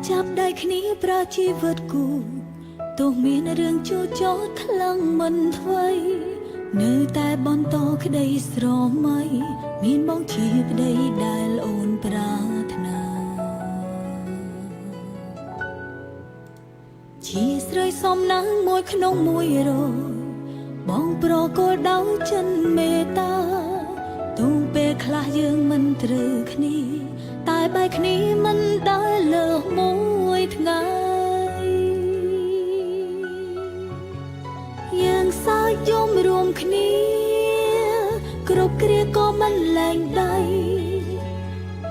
ចាប់ដៃគ្នាប្រើជីវិតគូទោះមានរឿងជួចចោតខ្លាំងមិនថ្មីនៅតែបន្តក្តីស្រមៃមានបងជាប្តីដែលអូនប្រាថ្នាជាស្រីសំណាងមួយក្នុង100បងប្រកល់ដោយចិនមេត្តាទូពេលខ្លះយើងមិនត្រូវគ្នាតែបែកគ្នាមិនដែលលើសមួយថ្ងៃយើងសើចយំរួមគ្នាគ្រប់គ្រាក៏មិនលែងដៃ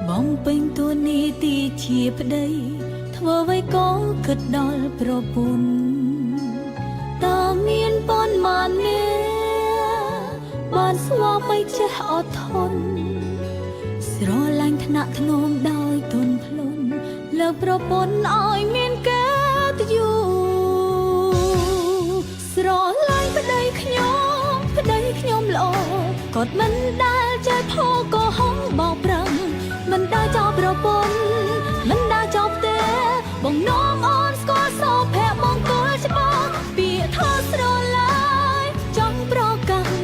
បងពេញតួនាទីជាប្តីធ្វើអ្វីក៏គិតដល់ប្រពន្ធតើមានប៉ុន្មានអ្នកបានស្វាមីចេះអត់ធន់ស្រឡាញ់ថ្នាក់ធ្នមដោយទន់ភ្លន់លើកប្រពន្ធឲ្យមានកិត្តិយសស្រឡាញ់ប្តីខ្ញុំល្អគាត់មិនដែលចេះផោក៏ហងបោកប្រាំងមិនដែលចោលប្រពន្ធមិនដែលចោលផ្ទះបងនាំអូនស្គាល់សោភ័ក្រមង្គលច្បាស់ពាក្យថាស្រឡាញ់ចង់ប្រកាន់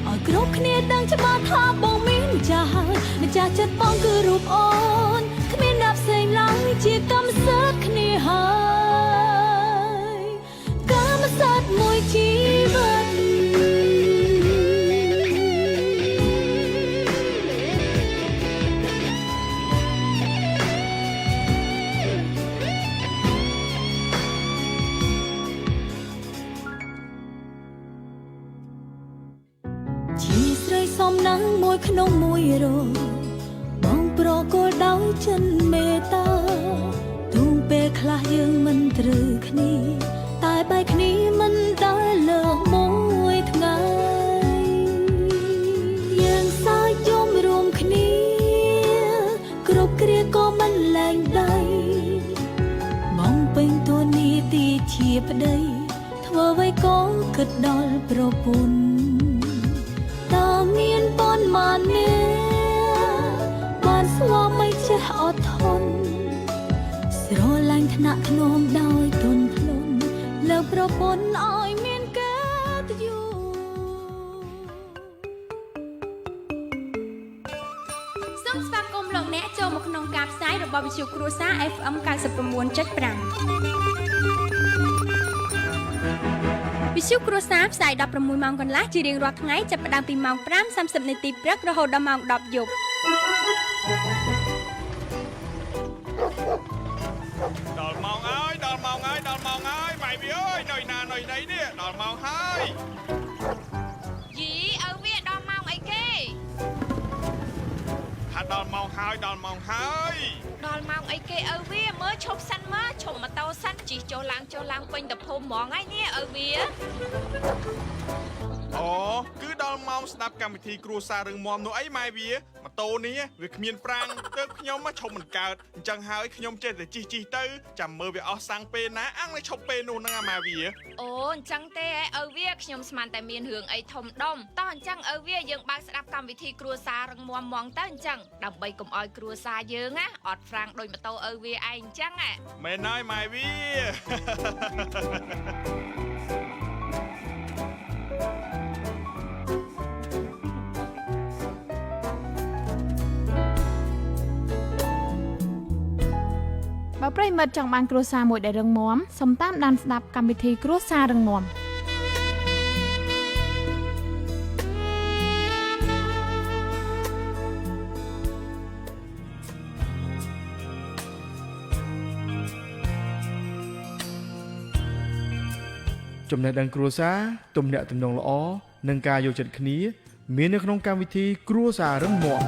ឲ្យគ្រប់គ្នាដឹងច្បាស់ថាបងមានម្ចាស់ហើយម្ចាស់ចិត្តបងគឺរូបអូនគ្មានអ្នកផ្សេងឡើយជាកម្មសិទ្ធិគ្នាហើយកម្មសិទ្ធិមួយជីវិតសំណាងមួយក្នុង100បងប្រកល់ដោយចិនមេត្តាទូពេលខ្លះយើងមិនត្រូវគ្នាតែបែកគ្នាមិនដែលលើសមួយថ្ងៃយើងសើចយំរួមគ្នាគ្រប់គ្រាក៏មិនលែងដៃបងពេញតួនាទីជាប្តីធ្វើអ្វីក៏គិតដល់ប្រពន្ធមានប៉ុន្មានអ្នកបានស្វាមីចេះអត់ធន់ស្រឡាញ់ថ្នាក់ធ្នមដោយទន់ភ្លន់លើកប្រពន្ធឲ្យមានកិត្តិយសសូមស្វាគមន៍លោកអ្នកចូលមកក្នុងការផ្សាយរបស់វិទ្យុគ្រួសារ FM 99.5វិទ្យុគ្រួសារផ្សាយ16ម៉ោងកន្លះជារៀងរាល់ថ្ងៃចាប់ផ្ដើមពីម៉ោង 5:30 នាទីព្រឹករហូតដល់ម៉ោង 10 យប់ដល់ម៉ោងហើយម៉ៃវាអើយនៅណានៅណីនេះដល់ម៉ោងហើយយីឪវាដល់ម៉ោងអីគេថាដល់ម៉ោងហើយដល់ម៉ោងអីគេឪវាមើលឈប់សិនមើលឈប់ម៉ូតូសិនជិះចូលឡើងពេញតភូមិហ្មងហើយនេះឪវាអូគឺដល់ម៉ោងស្ដាប់កម្មវិធីគ្រួសាររឹងមាំនោះអីម៉ែវាម៉ូតូនេះវាគ្មានប្រាំងទើបខ្ញុំមកឈប់មិនកើតអញ្ចឹងហើយខ្ញុំចេះតែជិះទៅចាំមើលវាអស់សាំងពេលណាអាំងទៅឈប់ពេលនោះហ្នឹងម៉ែវាអូអញ្ចឹងទេឪវាខ្ញុំស្មានតែមានរឿងអីធំដុំតោះអញ្ចឹងឪវាយើងបើកស្ដាប់កម្មវិធីគ្រួសាររឹងមាំហ្មងទៅអញ្ចឹងដើម្បីកុំឲ្យគ្រួសារយើងណាអត់ហ្វ្រាំងដូចម៉ូតូឪវាឯងអញ្ចឹងមែនហើយម៉ែវាបើប្រិយមិត្តចង់បានគ្រួសារមួយដែលរឹងមាំសូមតាមដានស្ដាប់កម្មវិធីគ្រួសាររឹងមាំចំណេះដឹងគ្រួសារទំនាក់ទំនងល្អនិងការយកចិត្តគ្នាមាននៅក្នុងកម្មវិធីគ្រួសាររឹងមាំ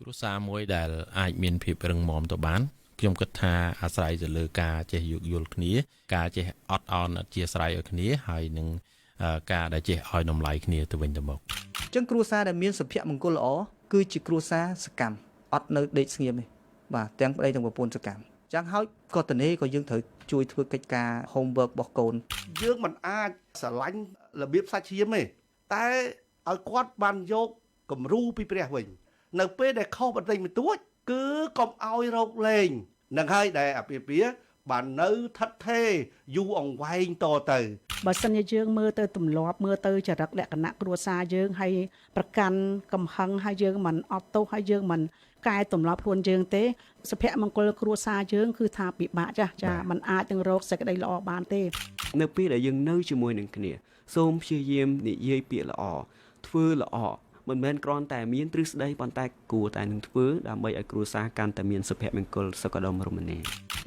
គ្រួសារមួយដែលអាចមានភាពរឹងមាំទៅបានខ្ញុំគិតថាអាស្រ័យទៅលើការចេះយោគយល់គ្នាការចេះអត់ឱនអធ្យាស្រ័យឲ្យគ្នាហើយនឹងការដែលចេះឲ្យតម្លៃគ្នាទៅវិញទៅមកអញ្ចឹងគ្រួសារដែលមានសុភមង្គលល្អគឺជាគ្រួសារសកម្មអត់នៅដេកស្ងៀមទេបាទទាំងប្តីទាំងប្រពន្ធសកម្មអញ្ចឹងហើយក៏តនេក៏យើងត្រូវជួយធ្វើកិច្ចការ homework របស់កូនយើងមិនអាចស្រឡាញ់របៀបសាច់ឈាមទេតែឲ្យគាត់បានយក គំរូពីព្រះវិញនៅពេលដែលខុសបន្តិចបន្តួចគឺកុំឲ្យរកលេងនឹងហើយដែលអាពាហ៍ពិពាហ៍បាននៅថិតថេរយូរអង្វែងតទៅ បើសិនជាយើងមើលទៅទម្លាប់មើលទៅចរិតលក្ខណៈគ្រួសារយើងហើយប្រកាន់កំហឹងហើយយើងមិនអត់ទោសហើយយើងមិនកែទម្លាប់ខ្លួនយើងទេសុភមង្គលគ្រួសារយើងគឺថាពិបាកចាมันអាចនឹងរកសេចក្តីល្អបានទេ នៅពេលដែលយើងនៅជាមួយនឹងគ្នាសូមព្យាយាមនិយាយពាក្យល្អធ្វើល្អមិនមែនគ្រាន់តែមានទ្រឹស្ដីប៉ុន្តែគួរតែនឹងធ្វើដើម្បីឲ្យគ្រួសារកាន់តែមានសុភមង្គលសុខដុមរមនា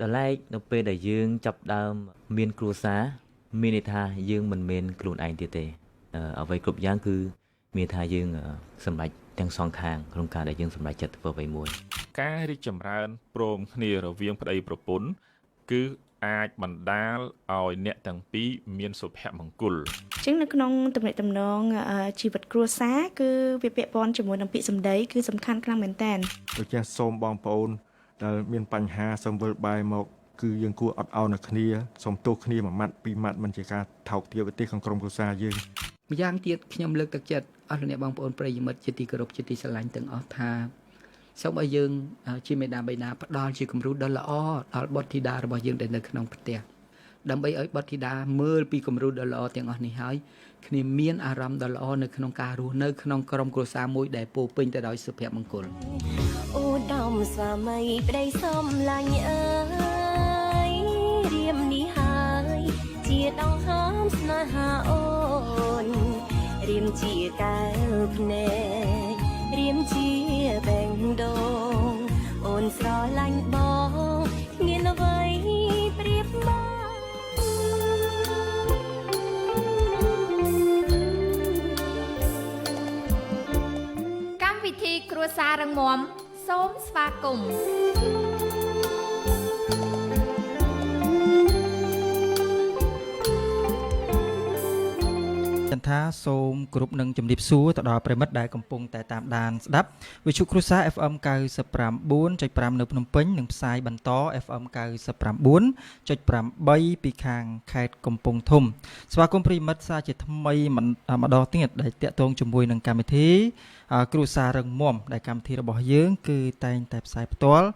ដល់ឡែកនៅពេលដែលយើងចាប់ដើមមានគ្រួសារមានន័យថាយើងមិនមែនខ្លួនឯងទៀតទេអ្វីគ្រប់យ៉ាងគឺមានថាយើងសម្រេចទាំងសងខាងក្នុងការដែលយើងសម្រេចចិត្តធ្វើអ្វីមួយការរីកចម្រើនព្រមគ្នារវាងប្តីប្រពន្ធគឺអាចបណ្ដាលឲ្យអ្នកទាំងពីរមានសុភមង្គល ចឹងនៅក្នុងទំនាក់ទំនងជីវិតគ្រួសារគឺវាពាក់ព័ន្ធជាមួយនឹងពាក្យសម្ដីគឺសំខាន់ខ្លាំងមែនតើ ដូចជាសូមបងប្អូនដែលមានបញ្ហាសូមវិលបែរមកគឺយើងគួរអត់ឱននឹងគ្នាសូមទោសគ្នាមួយម៉ាត់ពីរម៉ាត់មិនជាការថោកទាបទេក្នុងក្រុមគ្រួសារយើង ម្យ៉ាងទៀតខ្ញុំលើកទឹកចិត្តអស់លោកអ្នកបងប្អូនប្រិយមិត្តជាទីគោរពជាទីស្រឡាញ់ទាំងអស់ថាសូមឲ្យយើងជាមេដាបៃតាផ្ដល់ជាគំរូដ៏ល្អដល់បុត្រធីតារបស់យើងដែលនៅក្នុងផ្ទះដើម្បីឲ្យបុត្រធីតាមើលពីគំរូដ៏ល្អទាំងអស់នេះហើយគ្នាមានអារម្មណ៍ដ៏ល្អនៅក្នុងការរស់នៅក្នុងក្រុមគ្រួសារមួយដែលពោរពេញទៅដោយសុភមង្គល អូដំស្វាមីប្តីសំឡាញ់អើយរៀមនេះហើយជាដងហើមស្នេហាអូនរៀមជាកែវភ្នែករៀមជាបេងដូងអូនស្រឡាញ់បងគ្មានអ្វីប្រៀបមក កម្មវិធីគ្រួសាររឹងមាំសូមស្វាគមន៍ ថាសូមគ្រប់នឹងជំរាបសួរទៅដល់ប្រិមិត្តដែលកំពុងតែតាមដានស្ដាប់វិទ្យុគ្រួសារ FM 99.5 នៅភ្នំពេញនិងផ្សាយបន្ត FM 99.8 ពីខាងខេត្តកំពង់ធំស្វាគមន៍ប្រិមិត្តសាជាថ្មីម្ដងទៀតដែលតាក់ទងជាមួយនឹងកម្មវិធីគ្រួសាររឹងមាំដែលកម្មវិធីរបស់យើងគឺតែងតែផ្សាយផ្ទាល់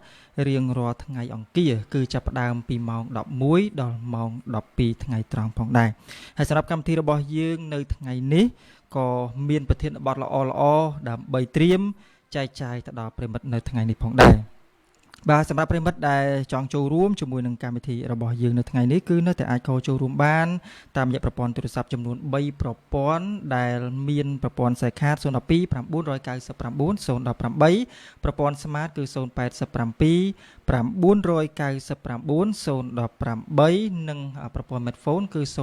រៀងរាល់ថ្ងៃអង្គារគឺចាប់ផ្ដើមពីម៉ោង 11 ដល់ម៉ោង 12 ថ្ងៃត្រង់ផងដែរហើយសម្រាប់កម្មវិធីរបស់យើងនៅថ្ងៃនេះក៏មានប្រធានបទល្អៗដើម្បីត្រៀមចែកចាយទៅដល់ប្រិមិត្តនៅថ្ងៃនេះផងដែរបាទសម្រាប់ប្រិមិត្តដែលចង់ចូលរួមជាមួយនឹងកម្មវិធីរបស់យើងនៅថ្ងៃនេះគឺនៅតែអាចចូលរួមបានតាមរយៈប្រព័ន្ធទូរស័ព្ទចំនួន3ប្រព័ន្ធដែលមានប្រព័ន្ធខ្សែខាត012 999 018ប្រព័ន្ធ Smart គឺ087 999 018និងប្រព័ន្ធ Smartphone គឺ097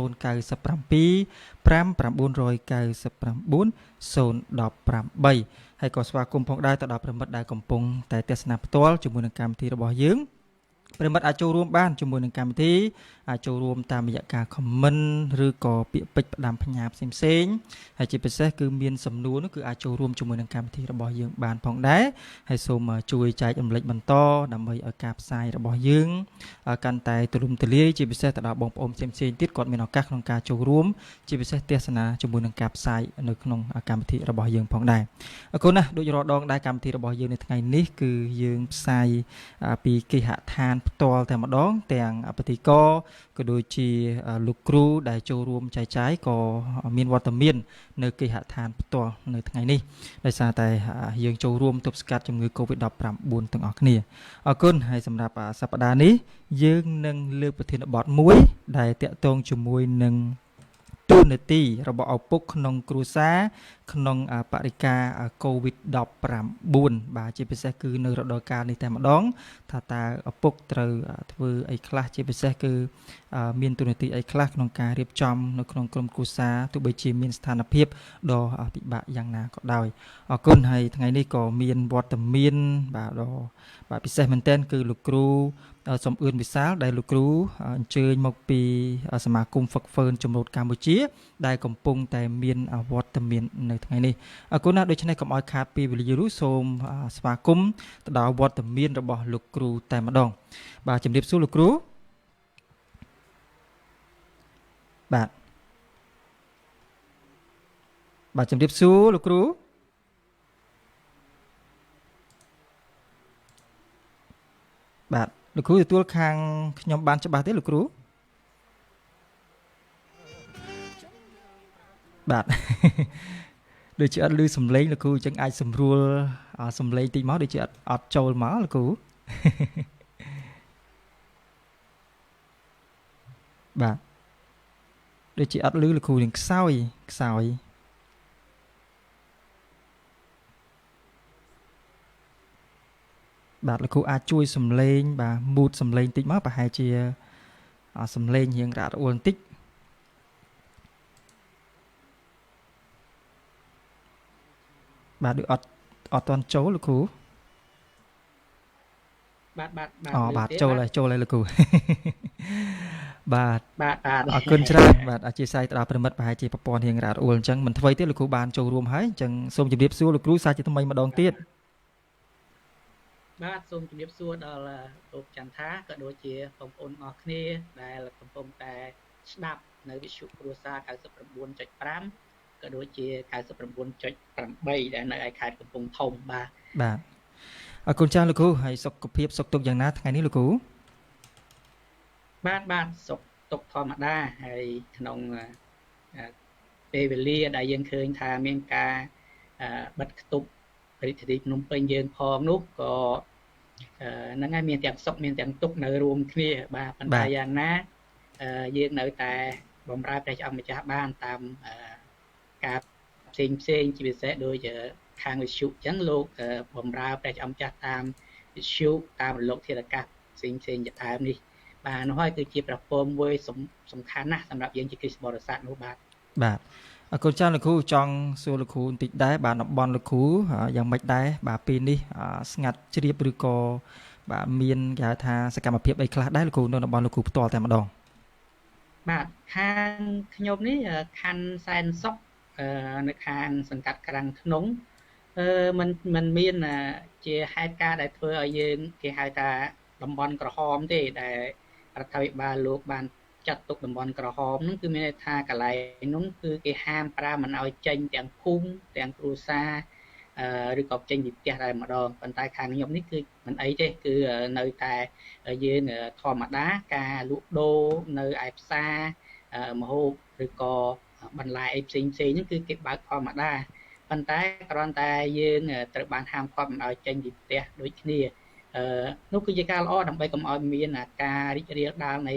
5999 018ហើយក៏ស្វាគមន៍ផងដែរទៅដល់ប្រិមិត្តដែលកំពុងតែទស្សនាផ្ទាល់ជាមួយនឹងកម្មវិធីរបស់យើងប្រិមិត្តអាចចូលរួមបានជាមួយនឹងកម្មវិធីអាចចូលរួមតាមរយៈការ comment ឬក៏ពាក្យពេចន៍ផ្ដាំផ្ញើផ្សេងៗហើយជាពិសេសគឺមានសំណួរនោះគឺអាចចូលរួមជាមួយនឹងកម្មវិធីរបស់យើងបានផងដែរហើយសូមជួយចែករំលែកបន្តដើម្បីឲ្យការផ្សាយរបស់យើងកាន់តែទូលំទូលាយជាពិសេសទៅដល់បងប្អូនផ្សេងៗទៀតគាត់មានឱកាសក្នុងការចូលរួមជាពិសេសទស្សនាជាមួយនឹងការផ្សាយនៅក្នុងកម្មវិធីរបស់យើងផងដែរអរគុណណាស់ដូចរាល់ដងដែរកម្មវិធីរបស់យើងនៅថ្ងៃនេះគឺយើងផ្សាយពីគេហដ្ឋានផ្ទាល់តែម្ដងទាំងពិធីករក៏ដូចជាលោកគ្រូដែលចូលរួមចែកចាយក៏មានវត្តមាននៅគេហដ្ឋានផ្ទាល់នៅថ្ងៃនេះដោយសារតែយើងចូលរួមទប់ស្កាត់ជំងឺ Covid-19 ទាំងអស់គ្នាអរគុណហើយសម្រាប់សប្តាហ៍នេះយើងនឹងលើកប្រធានបទមួយដែលតាក់ទងជាមួយនឹងទូនាទីរបស់ឪពុកក្នុងគ្រួសារក្នុងបរិយាកាស COVID-19 បាទជាពិសេសគឺនៅរដូវកាលនេះតែម្ដងថាតើឪពុកត្រូវធ្វើអីខ្លះជាពិសេសគឺមានទូនាទីអីខ្លះក្នុងការរៀបចំនៅក្នុងក្រុមគ្រួសារទោះបីជាមានស្ថានភាពដ៏ពិបាកយ៉ាងណាក៏ដោយអរគុណហើយថ្ងៃនេះក៏មានវត្តមានបាទពិសេសមែនទែនគឺលោកគ្រូសំអឿនវិសាលដែលលោកគ្រូអញ្ជើញមកពីសមាគមហ្វឹកហ្វឺនចម្រូតកម្ពុជាដែលកំពុងតែមានវត្តមាននៅថ្ងៃនេះអរគុណណាស់ដូច្នេះកុំឲ្យខាតពេលវេលាយូរសូមស្វាគមន៍ទៅដល់វត្តមានរបស់លោកគ្រូតែម្ដងបាទជំរាបសួរលោកគ្រូបាទជំរាបសួរលោកគ្រូ បាទលោកគ្រូទទួលខាងខ្ញុំបានច្បាស់ទេលោកគ្រូបាទ ដូចជាអត់ឮសំឡេងលោកគ្រូអញ្ចឹងអាចសម្រួលសំឡេងតិចមកដូចជាអត់ចូលមកលោកគ្រូ បាទដូចជាអត់ឮលោកគ្រូនឹងខ្សោយបាទលោកគ្រូអាចជួយសំឡេងបាទមូតសំឡេងតិចមកប្រហែលជាសំឡេងរៀងរអាក់រអួលបន្តិចបាទដូចអត់តន់ចូលលោកគ្រូបាទចូលហើយលោកគ្រូ បាទអរគុណច្រើនបាទអធិស្ឋានទៅដល់ប្រិមិត្តប្រហែលជាប្រព័ន្ធរៀងរ៉ាត់អួលអញ្ចឹងមិនធ្វើទេលោកគ្រូបានចូលរួមហើយអញ្ចឹងសូមជម្រាបសួរលោកគ្រូសាជាថ្មីម្ដងទៀត បាទសូមជម្រាបសួរដល់លោកចន្ទថាក៏ដូចជាបងប្អូនអស់គ្នាដែលកំពុងតែស្ដាប់នៅវិទ្យុគ្រួសារ 99.5 ក៏ដូចជា 99.8 ដែលនៅឯខេត្តកំពង់ធំបាទអរគុណច្រើនលោកគ្រូហើយសុខភាពសុខទុក្ខយ៉ាងណាថ្ងៃនេះលោកគ្រូបាទសុខទុក្ខធម្មតាហើយក្នុងពេលវេលាដែលយើងឃើញថាមានការបិទគប់រាជធានីភ្នំពេញយើងផងនោះក៏ហ្នឹងហើយមានទាំងសុខមានទាំងទុក្ខនៅរួមគ្នាបាទប៉ុន្តែយ៉ាងណាយើងនៅតែបម្រើព្រះអង្គម្ចាស់បានតាមការផ្សេងជាពិសេសដូចខាងវិទ្យុអញ្ចឹងលោកបម្រើព្រះអង្គម្ចាស់តាមវិទ្យុតាមរលកធាតុអាកាសផ្សេងជាដើមនេះបាទនោះហើយគឺជាប្រព័ន្ធមួយសំខាន់ណាស់សម្រាប់យើងជាគ្រិស្តបរិស័ទនោះបាទអរគុណច្រើនលោកគ្រូចង់សួរលោកគ្រូបន្តិចដែរបាទតំបន់លោកគ្រូយ៉ាងម៉េចដែរបាទពេលនេះស្ងាត់ជ្រាបឬក៏បាទមានគេហៅថាសកម្មភាពអីខ្លះដែរលោកគ្រូនៅតំបន់លោកគ្រូផ្ទាល់តែម្ដងបាទខាងខ្ញុំនេះខណ្ឌសែនសុខនៅខាងសង្កាត់ក្រាំងក្នុងมันមានជាហេតុការណ៍ដែលធ្វើឲ្យយើងគេហៅថាតំបន់ក្រហមទេដែលរដ្ឋាភិបាលលោកបានចាត់ទុកតំបន់ក្រហមហ្នឹងគឺមានន័យថាកន្លែងនោះគឺគេហាមប្រាមមិនឲ្យចេញទាំងភូមិទាំងគ្រួសារឬក៏ចេញពីផ្ទះតែម្ដងប៉ុន្តែខាងខ្ញុំនេះគឺមិនអីទេគឺនៅតែយើងធម្មតាការលក់ដូរនៅឯផ្សារម្ហូបឬក៏បន្លែអីផ្សេងហ្នឹងគឺគេបើកធម្មតាប៉ុន្តែគ្រាន់តែយើងត្រូវបានហាមឃាត់មិនឲ្យចេញពីផ្ទះដូចគ្នានោះគឺជាការល្អដើម្បីកុំឲ្យមានការរីករាលដាលនៃ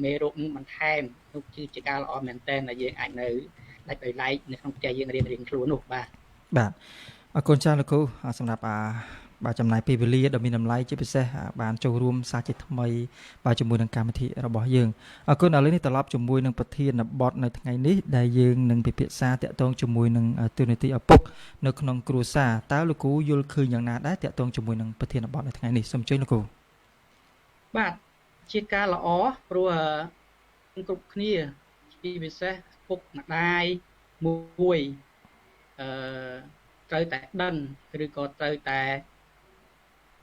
មេរោគនឹងបន្ថែមនោះគឺជាការល្អមែនទែនដែលយើងអាចនៅដាច់ដោយឡែកនៅក្នុងផ្ទះយើងរៀងខ្លួននោះបាទអរគុណច្រើនលោកគ្រូសម្រាប់បាទចំណាយពេលវេលាដ៏មានតម្លៃជាពិសេសបានចូលរួមសាជាថ្មីបាទជាមួយនឹងកម្មវិធីរបស់យើងអរគុណឥឡូវនេះត្រឡប់ជាមួយនឹងប្រធានបទនៅថ្ងៃនេះដែលយើងនឹងពិភាក្សាតាក់ទងជាមួយនឹងទូនាទីឪពុកនៅក្នុងគ្រួសារតើលោកគ្រូយល់ឃើញយ៉ាងណាដែរតាក់ទងជាមួយនឹងប្រធានបទនៅថ្ងៃនេះសូមអញ្ជើញលោកគ្រូបាទជាការល្អព្រោះគ្រប់គ្នាជាពិសេសពុកម្ដាយមួយត្រូវតែដឹងឬក៏ត្រូវតែ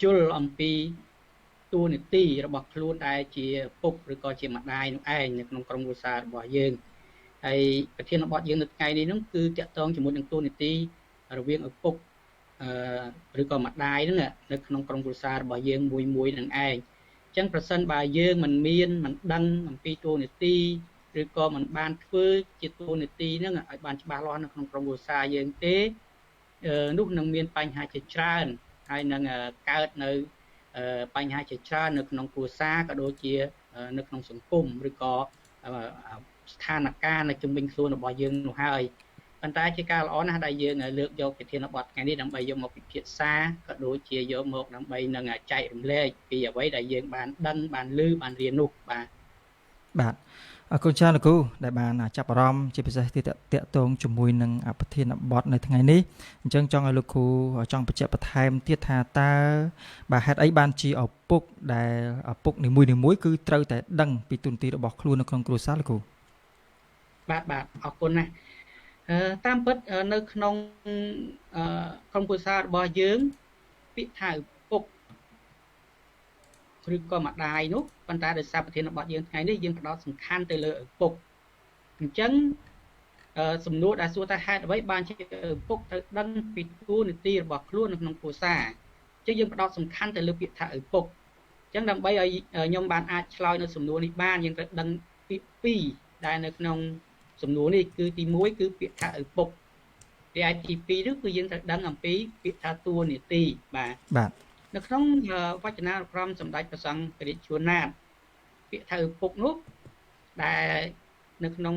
ជល់អំពីតួនាទីរបស់ខ្លួនដែលជាពុកឬក៏ជាម្ដាយនោះឯងនៅក្នុងក្រុមគ្រួសាររបស់យើងហើយប្រធានបទយើងនៅថ្ងៃនេះនោះគឺតាក់ទងជាមួយនឹងតួនាទីរវាងឪពុកឬក៏ម្ដាយហ្នឹងនៅក្នុងក្រុមគ្រួសាររបស់យើងមួយនឹងឯងចឹងប្រសិនបើយើងមិនដឹងអំពីតួនាទីឬក៏មិនបានធ្វើជាតួនាទីហ្នឹងឲ្យបានច្បាស់លាស់នៅក្នុងក្រុមគ្រួសារយើងទេនោះនឹងមានបញ្ហាជាច្រើនហើយនឹងកើតនៅបញ្ហាជាច្រើននៅក្នុងគ្រួសារក៏ដូចជានៅក្នុងសង្គមឬក៏ស្ថានភាពនៅជុំវិញខ្លួនរបស់យើងនោះហើយប៉ុន្តែជាការល្អណាស់ដែលយើងលើកយកប្រធានបទថ្ងៃនេះដើម្បីយកមកពិភាក្សាក៏ដូចជាយកមកដើម្បីនឹងចែករំលែកពីអ្វីដែលយើងបានដឹងបានឮបានរៀននោះបាទអរគុណច្រើនលោកគ្រូដែលបានចាប់អារម្មណ៍ជាពិសេសទីតាក់ទងជាមួយនឹងប្រធានបទនៅថ្ងៃនេះអញ្ចឹងចង់ឲ្យលោកគ្រូចង់បញ្ជាក់បន្ថែមទៀតថាតើបាទហេតុអីបានជាឪពុកដែលឪពុកនីមួយគឺត្រូវតែដឹងពីទូនាទីរបស់ខ្លួននៅក្នុងគ្រួសារលោកគ្រូបាទអរគុណណាស់តាមពិតនៅក្នុងក្រុមគ្រួសាររបស់យើងពាក្យថាឪពុកឬក៏ម្ដាយនោះប៉ុន្តែដោយសារប្រធានបទយើងថ្ងៃនេះយើងផ្ដោតសំខាន់ទៅលើឪពុកអញ្ចឹងសំណួរដែលសួរថាហេតុអ្វីបានជាឪពុកត្រូវដឹងពីតួនាទីរបស់ខ្លួននៅក្នុងគ្រួសារអញ្ចឹងយើងផ្ដោតសំខាន់ទៅលើពាក្យថាឪពុកអញ្ ចឹងដើម្បីឲ្យខ្ញុំបានអាចឆ្លើយនៅសំណួរនេះបានយើងត្រូវដឹងពាក្យពីរដែលនៅក្នុងសំណួរនេះគឺទី1គឺពាក្យថាឪពុកទីឯទី2នោះគឺយើងត្រូវដឹងអំពីពាក្យថាតួនាទីបាទនៅក្នុងវចនានុក្រមសម្ដេចព្រះសង្ឃរាជជួនណាតពាក្យថាឪពុកនោះដែលនៅក្នុង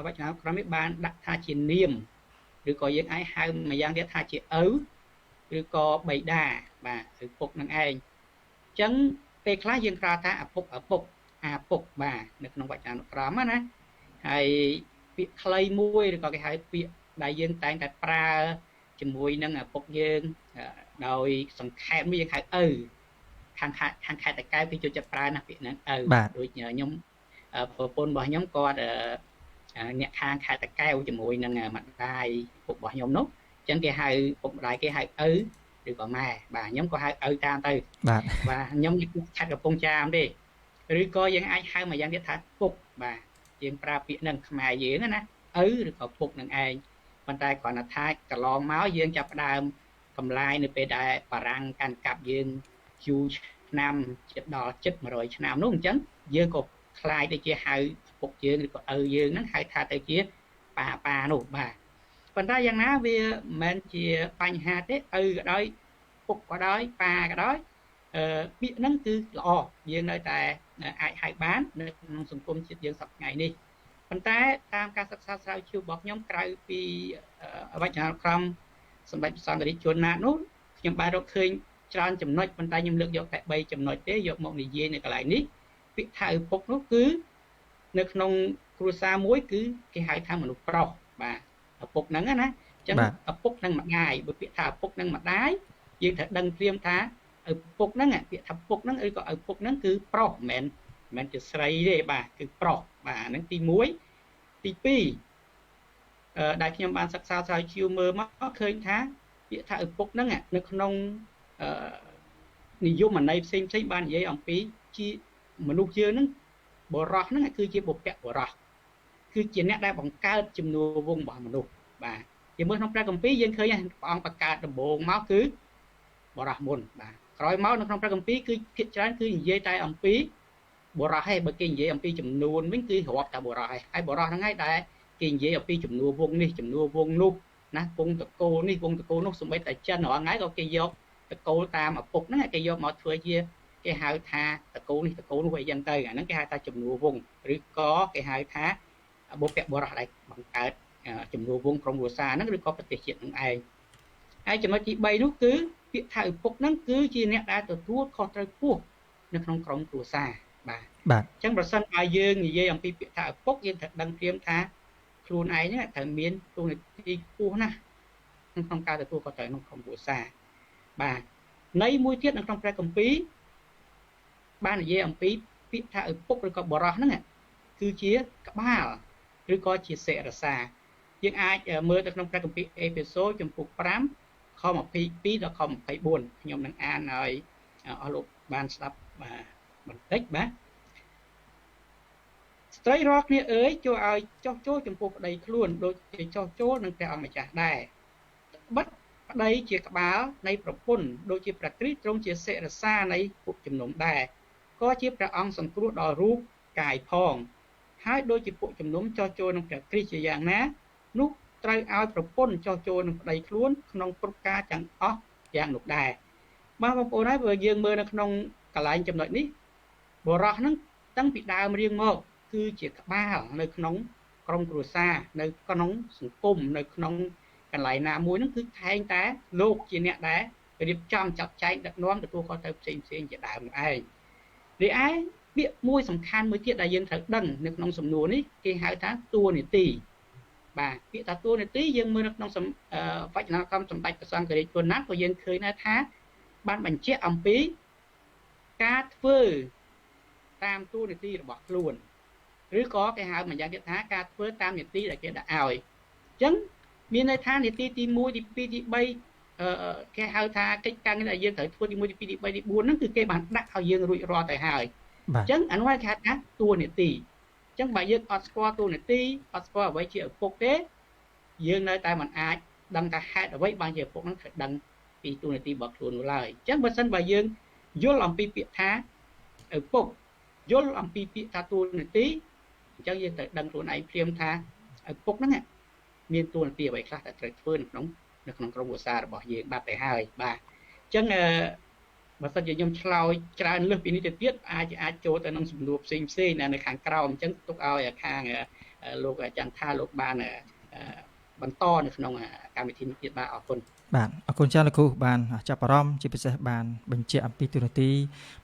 វចនានុក្រមនេះបានដាក់ថាជានាមឬក៏យើងអាចហៅម្យ៉ាងទៀតថាជាឪឬក៏បិតាបាទឪពុកនឹងឯងអញ្ចឹងពេលខ្លះយើងប្រើថាឪពុកបាទនៅក្នុងវចនានុក្រមណាហើយពាក្យខ្លីមួយឬក៏គេហៅពាក្យដែលយើងតែងតែប្រើជាមួយនឹងឪពុកយើងដោយសង្ខេបមួយយើងហៅឪខាងខេត្តតាកែវគេចូលចិត្តប្រើណាស់ពាក្យហ្នឹងឪដូចខ្ញុំប្រពន្ធរបស់ខ្ញុំគាត់អ្នកខាងខេត្តតាកែវជាមួយនឹងម្ដាយពុករបស់ខ្ញុំនោះអញ្ចឹងគេហៅពុកម្ដាយគេហៅឪឬក៏ម៉ែបាទខ្ញុំក៏ហៅឪតាមទៅបាទខ្ញុំខេត្តកំពង់ចាមទេឬក៏យើងអាចហៅមួយយ៉ាងទៀតថាពុកបាទយើងប្រើពាក្យហ្នឹងខ្មែរយើងណាឪឬក៏ពុកនឹងឯងប៉ុន្តែគ្រាន់តែថាកន្លងមកយើងចាប់ផ្ដើមកម្លាយនៅពេលដែលបារាំងកាន់កាប់យើងយូរឆ្នាំជិតដល់ជិត100ឆ្នាំនោះអញ្ចឹងយើងក៏ខ្លាយទៅជាហៅពុកយើងឬក៏ឪយើងហ្នឹងហៅថាទៅជាប៉ានោះបាទប៉ុន្តែយ៉ាងណាវាមិនមែនជាបញ្ហាទេឪក៏ដោយពុកក៏ដោយប៉ាក៏ដោយពាក្យហ្នឹងគឺល្អយើងនៅតែអាចហៅបាននៅក្នុងសង្គមជាតិយើងសប្តាហ៍ថ្ងៃនេះប៉ុន្តែតាមការសិក្សាស្រាវជ្រាវរបស់ខ្ញុំក្រៅពីវចនានុក្រមសម្ដេចព្រះសង្ឃរាជជួនណាតនោះខ្ញុំបានរកឃើញច្រើនចំណុចប៉ុន្តែខ្ញុំលើកយកតែ3ចំណុចទេយកមកនិយាយនៅកន្លែងនេះពាក្យថាឪពុកនោះគឺនៅក្នុងគ្រួសារមួយគឺគេហៅថាមនុស្សប្រុសបាទឪពុកហ្នឹងណាអញ្ចឹងឪពុកនិងម្ដាយបើពាក្យថាឪពុកនិងម្ដាយយើងត្រូវដឹងព្រាមថាឪពុកហ្នឹងពាក្យថាពុកហ្នឹងឬក៏ឪពុកហ្នឹងគឺប្រុសមិនមែនជាស្រីទេបាទគឺប្រុសបាទហ្នឹងទី1ទី2ដែលខ្ញុំបានសិក្សាស្រាវជ្រាវមើលមកឃើញថាពាក្យថាឪពុកហ្នឹងនៅក្នុងនិយមន័យផ្សេងបាននិយាយអំពីជាមនុស្សយើងហ្នឹងបរោះហ្នឹងគឺជាបុព្វបុរសគឺជាអ្នកដែលបង្កើតចំនួនវងរបស់មនុស្សបាទយើងមើលក្នុងព្រះគម្ពីរយើងឃើញព្រះអង្គបង្កើតដំបូងមកគឺបរោះមុនបាទក្រោយមកនៅក្នុងព្រះគម្ពីរគឺភាគច្រើនគឺនិយាយតែអំពីបរោះហើយបើគេនិយាយអំពីចំនួនវិញគឺរាប់តែបរោះហើយបរោះហ្នឹងហើយដែលគេនិយាយអំពីចំនួនវងនេះចំនួនវងនោះណាវងតកូលនេះវងតកូលនោះសូម្បីតែចិនរាល់ថ្ងៃក៏គេយកតកូលតាមឪពុកហ្នឹងគេយកមកធ្វើជាគេហៅថាតកូលនេះតកូលនោះអីចឹងទៅអាហ្នឹងគេហៅថាចំនួនវងឬក៏គេហៅថាបុព្វបុរសដែលបង្កើតចំនួនវងក្រុមគ្រួសារហ្នឹងឬក៏ប្រទេសជាតិហ្នឹងឯងហើយចំណុចទី3នោះគឺពាក្យថាឪពុកហ្នឹងគឺជាអ្នកដែលទទួលខុសត្រូវខ្ពស់នៅក្នុងក្រុមគ្រួសារបាទអញ្ចឹងប្រសិនបើយើងនិយាយអំពីពាក្យថាឪពុកយើងត្រូវដឹងព្រាមថាខ្លួនឯងហ្នឹងត្រូវមានតួនាទីខ្ពស់ណាស់ក្នុងការទទួលខុសត្រូវក្នុងក្រុមគ្រួសារបាទន័យមួយទៀតនៅក្នុងព្រះគម្ពីរបាននិយាយអំពីពាក្យថាឪពុកឬក៏បរោះហ្នឹងគឺជាក្បាលឬក៏ជាសិរសាយើងអាចមើលទៅក្នុងព្រះគម្ពីរអេភេសូចំពុក5ខ22ដល់ខ24ខ្ញុំនឹងអានឲ្យអស់លោកបានស្ដាប់បន្តិចបាទស្ត្រីរាល់គ្នាអើយចូលឲ្យចោះចូលចំពោះប្តីខ្លួនដូចជាចោះចូលនឹងព្រះអង្គម្ចាស់ដែរបិទប្តីជាក្បាលនៃប្រពន្ធដូចជាព្រះគ្រីស្ទទ្រង់ជាសិរសានៃពួកជំនុំដែរក៏ជាព្រះអង្គសង្គ្រោះដល់រូបកាយផងហើយដូចជាពួកជំនុំចោះចូលនឹងព្រះគ្រីស្ទជាយ៉ាងណានោះត្រូវឲ្យប្រពន្ធចោះចូលនឹងប្តីខ្លួនក្នុងគ្រប់ការទាំងអស់យ៉ាងនោះដែរបាទបងប្អូនហើយបើយើងមើលនៅក្នុងកន្លែងចំណុចនេះបរោះហ្នឹងតាំងពីដើមរៀងមកគឺជាក្បាលនៅក្នុងក្រុមគ្រួសារនៅក្នុងសង្គមនៅក្នុងកន្លែងណាមួយហ្នឹងគឺថែងតែលោកជាអ្នកដែលរៀបចំចាត់ចែងដឹកនាំទទួលខុសត្រូវផ្សេងជាដើមនោះឯងរីឯពាក្យមួយសំខាន់មួយទៀតដែលយើងត្រូវដឹងនៅក្នុងសំណួរនេះគេហៅថាតួនាទីបាទពាក្យថាតួនាទីយើងមើលនៅក្នុងវចនានុក្រមសម្ដេចព្រះសង្ឃរាជជួនណាតក៏យើងឃើញដែរថាបានបញ្ជាក់អំពីការធ្វើតាមតួនាទីរបស់ខ្លួនឬក៏គេហៅម្យ៉ាងទៀតថាការធ្វើតាមនីតិដែលគេដាក់ឲ្យអញ្ចឹងមានន័យថានីតិទី1ទី2ទី3គេហៅថាកិច្ចការងារដែលយើងត្រូវធ្វើទី1ទី2ទី3ទី4ហ្នឹងគឺគេបានដាក់ឲ្យយើងរួចរាល់ទៅហើយអញ្ចឹងអានោះគេហៅថាតួនាទីអញ្ចឹងបើយើងអត់ស្គាល់តួនាទីអត់ស្គាល់អ្វីជាឪពុកទេយើងនៅតែមិនអាចដឹងថាហេតុអ្វីបានជាឪពុកហ្នឹងត្រូវដឹងពីតួនាទីរបស់ខ្លួននោះឡើយអញ្ចឹងបើសិនបើយើងយល់អំពីពាក្យថា ឪពុកយល់អំពីពាក្យថាតួនាទីអញ្ចឹងយើងត្រូវដឹងខ្លួនឯងព្រាមថាឪពុកហ្នឹងមានតួនាទីអ្វីខ្លះដែលត្រូវធ្វើនៅក្នុងក្រុមគ្រួសាររបស់យើងបាត់ទៅហើយបាទអញ្ចឹងបើសិនជាខ្ញុំឆ្លើយច្រើនលើសពីនេះទៅទៀតអាចចូលទៅក្នុងសំណួរផ្សេងនៅខាងក្រោមអញ្ចឹងទុកឲ្យខាងលោកចន្ទថាលោកបានបន្តនៅក្នុងកម្មវិធីនេះទៀតបាទអរគុណបាទអរគុណច្រើនលោកគ្រូបានចាប់អារម្មណ៍ជាពិសេសបានបញ្ជាក់អំពីទូរនទី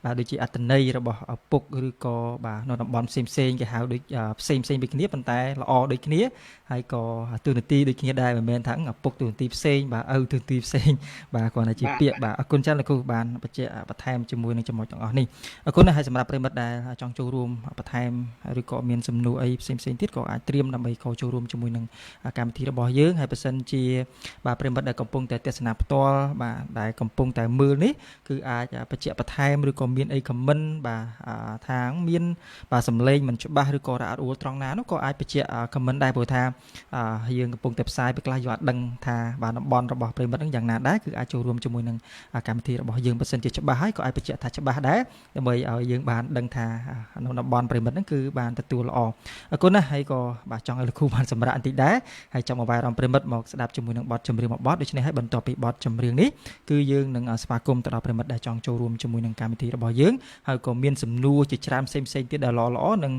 បាទដូចជាអត្តន័យរបស់ឪពុកឬក៏បាទនៅតំបន់ផ្សេងគេហៅដូចផ្សេងពីគ្នាប៉ុន្តែល្អដូចគ្នាហើយក៏ទូរនទីដូចគ្នាដែរមិនមែនថាឪពុកទូរនទីផ្សេងបាទឪទូរនទីផ្សេងបាទគ្រាន់តែជាពាក្យបាទអរគុណច្រើនលោកគ្រូបានបញ្ជាក់បន្ថែមជាមួយនឹងចំណុចទាំងអស់នេះអរគុណហើយសម្រាប់ប្រិមិត្តដែលចង់ចូលរួមបន្ថែមឬក៏មានសំណួរអីផ្សេងទៀតក៏អាចត្រៀមដើម្បីចូលរួមជាមួយនឹងកម្មវិធីរបស់យើងហើយបើសិនជាបាទប្រិមិត្តដែលកំពុងតែទស្សនាផ្ទាល់បាទដែលកំពុងតែមើលនេះគឺអាចបញ្ជាក់បន្ថែមឬក៏មានអីខមមិនបាទថាងមានបាទសំឡេងមិនច្បាស់ឬក៏រអាក់រអួលត្រង់ណានោះក៏អាចបញ្ជាក់ខមមិនដែរព្រោះថាយើងកំពុងតែផ្សាយពេលខ្លះយើងអាចដឹងថាបាទតំបន់របស់ប្រិមិត្តនឹងយ៉ាងណាដែរគឺអាចចូលរួមជាមួយនឹងកម្មវិធីរបស់យើងបើសិនជាច្បាស់ហើយក៏អាចបញ្ជាក់ថាច្បាស់ដែរដើម្បីឲ្យយើងបានដឹងថានៅតំបន់ប្រិមិត្តនឹងគឺបានទទួលល្អអរគុណណាស់ហើយក៏បាទចង់ឲ្យលោកគ្រូបានសម្រាប់បន្តិចដែរហើយចង់មកវាយរំប្រិមិត្តមកស្ដាប់ជាមួយនឹងបទចម្រៀងមួយបទដូច្នេះហើយបន្ទាប់ពីបទចម្រៀងនេះគឺយើងនឹងស្វាគមន៍ទៅដល់ប្រិមិត្តដែលចង់ចូលរួមជាមួយនឹងកម្មវិធីរបស់យើងហើយក៏មានសំណួរជាច្រើនផ្សេងទៀតដែលល្អនឹង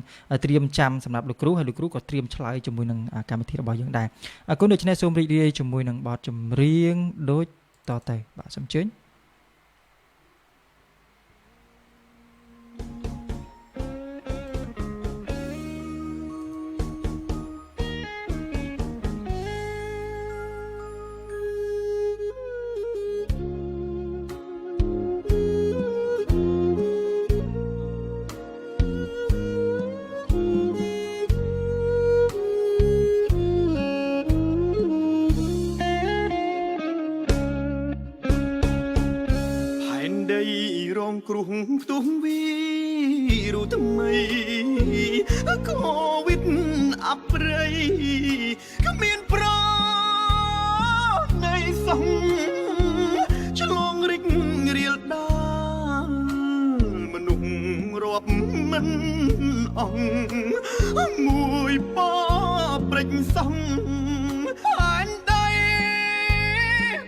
ត្រៀមចាំសម្រាប់លោកគ្រូហើយលោកគ្រូក៏ត្រៀមឆ្លើយជាមួយនឹងកម្មវិធីរបស់យើងដែរអរគុណដូច្នេះសូមរីករាយជាមួយនឹងបទចម្រៀងដូចតទៅបាទសូមអញ្ជើញគ្រោះផ្ទុះវីរុថ្មីកូវីដអប្រៃគ្មានប្រណីសំឆ្លងរីករាលដាលមនុស្សរាប់មិនអង្គមួយប៉ព្រិចសំអានដៃ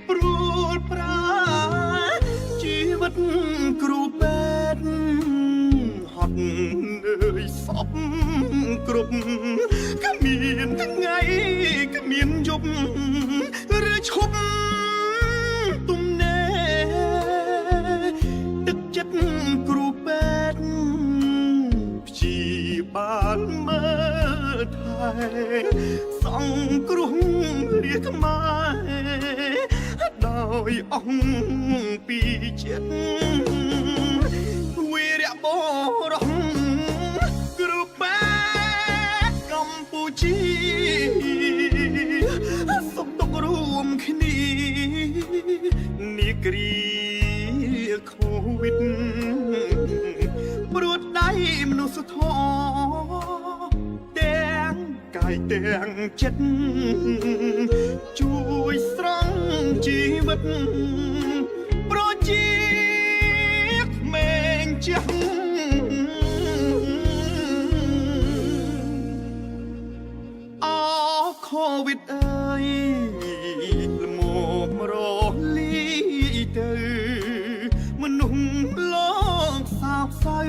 ព្រួលប្រាជីវិតគ្រូពេទ្យហត់នឿយសពគ្រប់គ្មានថ្ងៃគ្មានយប់ឬឈប់ទំនេរទឹកចិត្តគ្រូពេទ្យព្យាបាលមើលថែសង្គ្រោះរាខ្មែរដោយអង្គពីចិត្តវីរៈបរោះគ្រូពេទ្យកម្ពុជាសុខទុក្ខរួមគ្នានាគ្រាកូវីដព្រួតដៃមនុស្សធម៌ទាំងកាយទាំងចិត្តជួយស្រង់ជីវិតប្រជាក្មេងចាស់អកូវីដអើយល្មមរលីទៅមនុស្សលោកសោកសៅ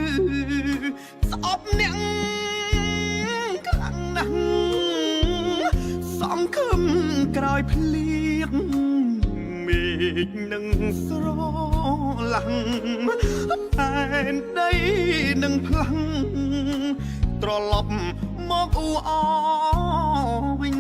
ស្អប់អ្នកខ្លាំងណាស់សង្ឃឹមក្រោយភ្លៀងមេឃនឹងស្រឡាំងតែនដីនឹងផ្លាំងត្រឡប់មកអ៊ូអវិញ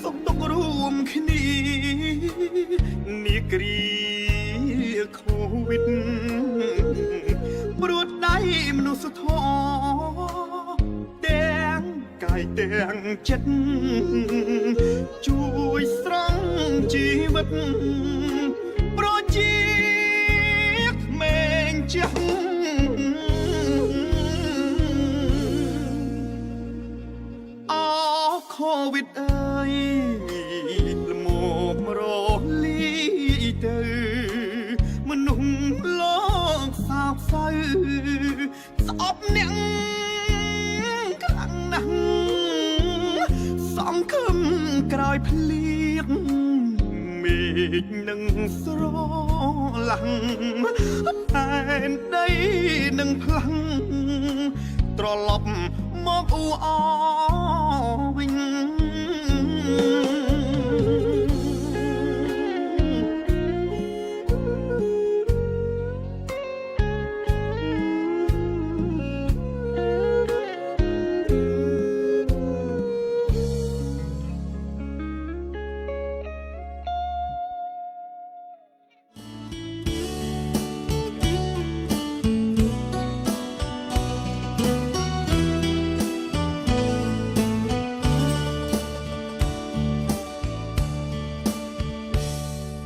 សុខទុក្ខរួមគ្នា គ្រាខូវីដព្រួតដៃមនុស្សធម៌ទាំងកាយទាំងចិត្តជួយស្រង់ជីវិតប្រជាក្មេងចាស់ខូវីដអើយល្មមរលីទៅមនុស្សលោកសោកសៅស្អប់អ្នកខ្លាំងណាស់សង្ឃឹមក្រោយភ្លៀងមេឃនឹងស្រឡាំងតែនដីនឹងផ្លាំងត្រឡប់មកអ៊ូអវិញ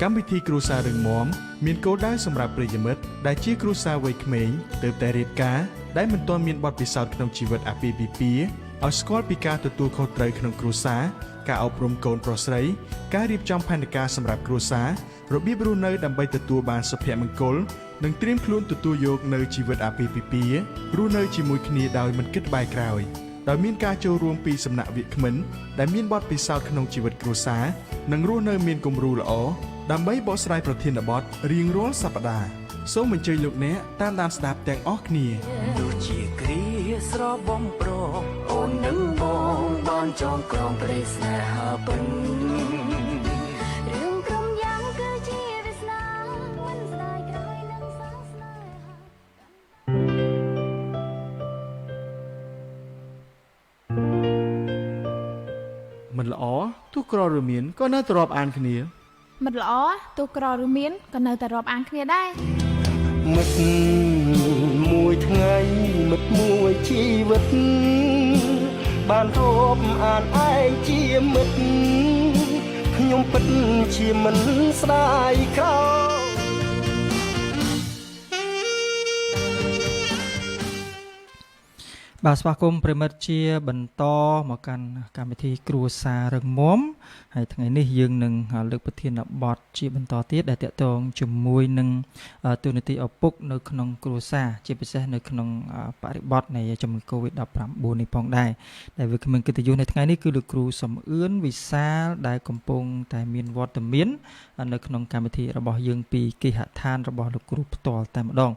កម្មវិធីគ្រួសាររឹងមាំមានគោលដៅសម្រាប់ប្រិយមិត្តដែលជាគ្រួសារវ័យក្មេងទើបតែរៀបការដែលមិនទាន់មានបទពិសោធន៍ក្នុងជីវិតអាពាហ៍ពិពាហ៍ឲ្យស្គាល់ពីការទទួលខុសត្រូវក្នុងគ្រួសារការអប់រំកូនប្រុសស្រីការរៀបចំផែនការសម្រាប់គ្រួសាររបៀបរស់នៅដើម្បីទទួលបានសុភមង្គលនិងត្រៀមខ្លួនទទួលយកនៅជីវិតអាពាហ៍ពិពាហ៍រស់នៅជាមួយគ្នាដោយមិនគិតបែរក្រោយដោយមានការចូលរួមពីសំណាក់វាគ្មិនដែលមានបទពិសោធន៍ក្នុងជីវិតគ្រួសារនិងរស់នៅមានគំរូល្អដើម្បីបកស្រាយប្រធានបទរៀងរាល់សប្តាហ៍សូមអញ្ជើញលោកអ្នកតាមដានស្ដាប់ទាំងអស់គ្នាទោះជាគ្រាស្របំប្រអូននឹងបងបានចងក្រងព្រៃស្នេហាពិនរឿងក្រុមយ៉ាងគឺជាវាសនាមិនស្ដាយក្រោយនឹងសាស្នេហាមិនល្អទោះក្រឬមានក៏នៅតែរាប់អានគ្នាមិត្តល្អទោះក្រឬមានក៏នៅតែរាប់អានគ្នាដែរមិត្តមួយថ្ងៃមិត្តមួយជីវិតបានរាប់អានឯងជាមិត្តខ្ញុំពិតជាមិនស្ដាយក្រោយបាទស្វាគមន៍ប្រិមិត្តជាបន្តមកកាន់កម្មវិធីគ្រួសាររឹងមាំហើយថ្ងៃនេះយើងនឹងលើកប្រធានបទជាបន្តទៀតដែលតាក់ទងជាមួយនឹងទូនាទីឪពុកនៅក្នុងគ្រួសារជាពិសេសនៅក្នុងបរិបទនៃជំងឺ Covid-19 នេះផងដែរដែលវាគ្មានកិត្តិយសនៅថ្ងៃនេះគឺលោកគ្រូសំអឿនវិសាលដែលកំពុងតែមានវត្តមាននៅក្នុងកម្មវិធីរបស់យើងពីគេហដ្ឋានរបស់លោកគ្រូផ្ទាល់តែម្ដង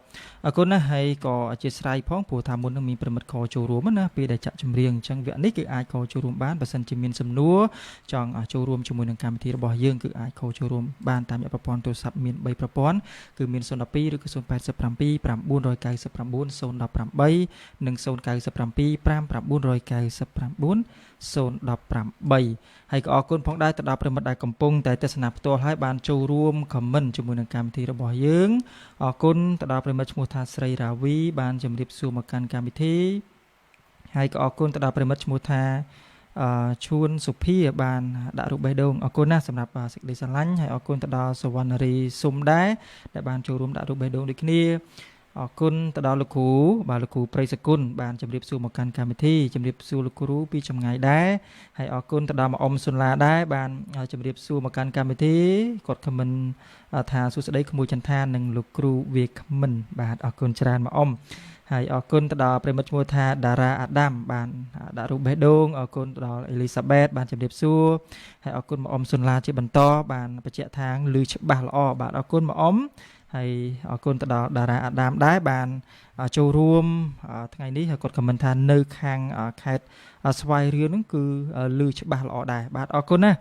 អរគុណណាស់ហើយក៏អធិស្ឋានផងព្រោះថាមុននឹងមានប្រិមិត្តខចូលរួមណាពេលដែលចាក់ចម្រៀងអញ្ចឹងវគ្គនេះគឺអាចខចូលរួមបានបើសិនជាមានសំណួរចង់ចូលរួមជាមួយនឹងកម្មវិធីរបស់យើងគឺអាចខចូលរួមបានតាមរយៈប្រព័ន្ធទូរស័ព្ទមាន3ប្រព័ន្ធគឺមាន012ឬក៏087 999 018និង097 5999 018ហើយក៏អរគុណផងដែរទៅដល់ប្រិមិត្តដែលកំពុងតែទស្សនាផ្ទាល់ហើយបានចូលរួមខមមិនជាមួយនឹងកម្មវិធីរបស់យើងអរគុណទៅដល់ប្រិមិត្តឈ្មោះថាស្រីរាវីបានជម្រាបសួរមកកាន់កម្មវិធីហើយក៏អរគុណទៅដល់ប្រិមិត្តឈ្មោះថាឈួនសុភាបានដាក់រូបបេះដូងអរគុណណាស់សម្រាប់សេចក្តីស្រឡាញ់ហើយអរគុណទៅដល់សវណ្ណរីស៊ុំដែរដែលបានចូលរួមដាក់រូបបេះដូងដូចគ្នាអរគុណទៅដល់លោកគ្រូបាទលោកគ្រូប្រិយសគុណបានជម្រាបសួរមកកាន់កម្មវិធីជម្រាបសួរលោកគ្រូពីចម្ងាយដែរហើយអរគុណទៅដល់មកអ៊ំសុនឡាដែរបានជម្រាបសួរមកកាន់កម្មវិធីគាត់ខមមិនថាសួស្តីក្មួយចន្ទថានិងលោកគ្រូវាគ្មិនបាទអរគុណច្រើនមកអ៊ំហើយអរគុណទៅដល់ប្រិមិត្តឈ្មោះថាតារាអាដាមបានដាក់រូបបេះដូងអរគុណទៅដល់អេលីសាបេតបានជម្រាបសួរហើយអរគុណមកអ៊ំសុនឡាជាបន្តបានបញ្ជាក់ថាឮច្បាស់ល្អបាទអរគុណមកអ៊ំហើយអរគុណទៅដល់តារាអាដាមដែរបានចូលរួមថ្ងៃនេះហើយគាត់ខមមិនថានៅខាងខេត្ត ស្វ័យរៀនហ្នឹងគឺលឺច្បាស់ល្អដែរបាទអរគុណណា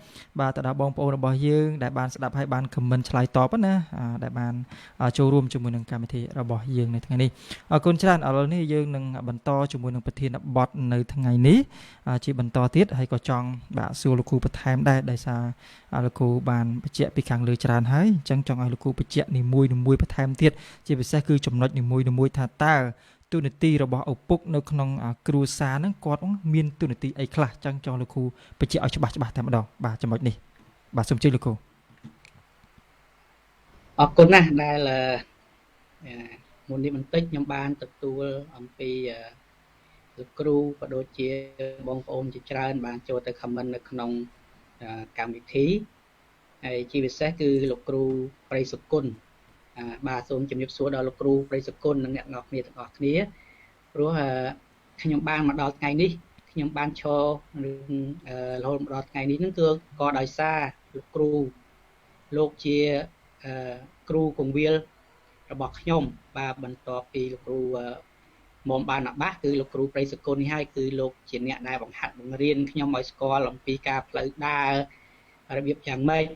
បាទទៅដល់បងប្អូនរបស់យើងដែលបានស្ដាប់ហើយបានខមមិនឆ្លើយតបណាដែលបានចូលរួមជាមួយនឹងកម្មវិធីរបស់យើងនៅថ្ងៃនេះអរគុណច្រើនឥឡូវនេះយើងនឹងបន្តជាមួយនឹងប្រធានបទនៅថ្ងៃនេះជាបន្តទៀតហើយក៏ចង់បាទសួរលោកគ្រូបន្ថែមដែរដោយសារលោកគ្រូបានបញ្ជាក់ពីខាងលើច្រើនហើយអញ្ចឹងចង់ឲ្យលោកគ្រូបញ្ជាក់នីមួយៗបន្ថែមទៀតជាពិសេសគឺចំណុចនីមួយៗថាតើទូនាទីរបស់ឪពុកនៅក្នុងគ្រួសារហ្នឹងគាត់មានទូនាទីអីខ្លះចឹងចង់លោកគ្រូបញ្ជាក់ឲ្យច្បាស់តែម្ដងបាទចំណុចនេះបាទសូមជឿលោកគ្រូអរគុណណាស់ដែលមុននេះបន្តិចខ្ញុំបានទទួលអំពីលោកគ្រូក៏ដូចជាបងប្អូនជាច្រើនបានចូលទៅ comment នៅក្នុងកម្មវិធីហើយជាពិសេសគឺលោកគ្រូប្រិយសុគន្ធបាទសូមជំរាបសួរដល់លោកគ្រូប្រិយសុគន្ធនិងអ្នកនរគ្នាទាំងអស់គ្នាព្រោះខ្ញុំបានមកដល់ថ្ងៃនេះខ្ញុំបានឈររហូតមកដល់ថ្ងៃនេះហ្នឹងគឺក៏ដោយសារលោកគ្រូលោកជាគ្រូកងវិលរបស់ខ្ញុំបាទបន្ទាប់ពីលោកគ្រូមុំបានបាសគឺលោកគ្រូប្រិយសុគន្ធនេះហើយគឺលោកជាអ្នកដែលបង្ហាត់បង្រៀនខ្ញុំឲ្យស្គាល់អំពីការផ្លូវដើររបៀបយ៉ាងម៉េច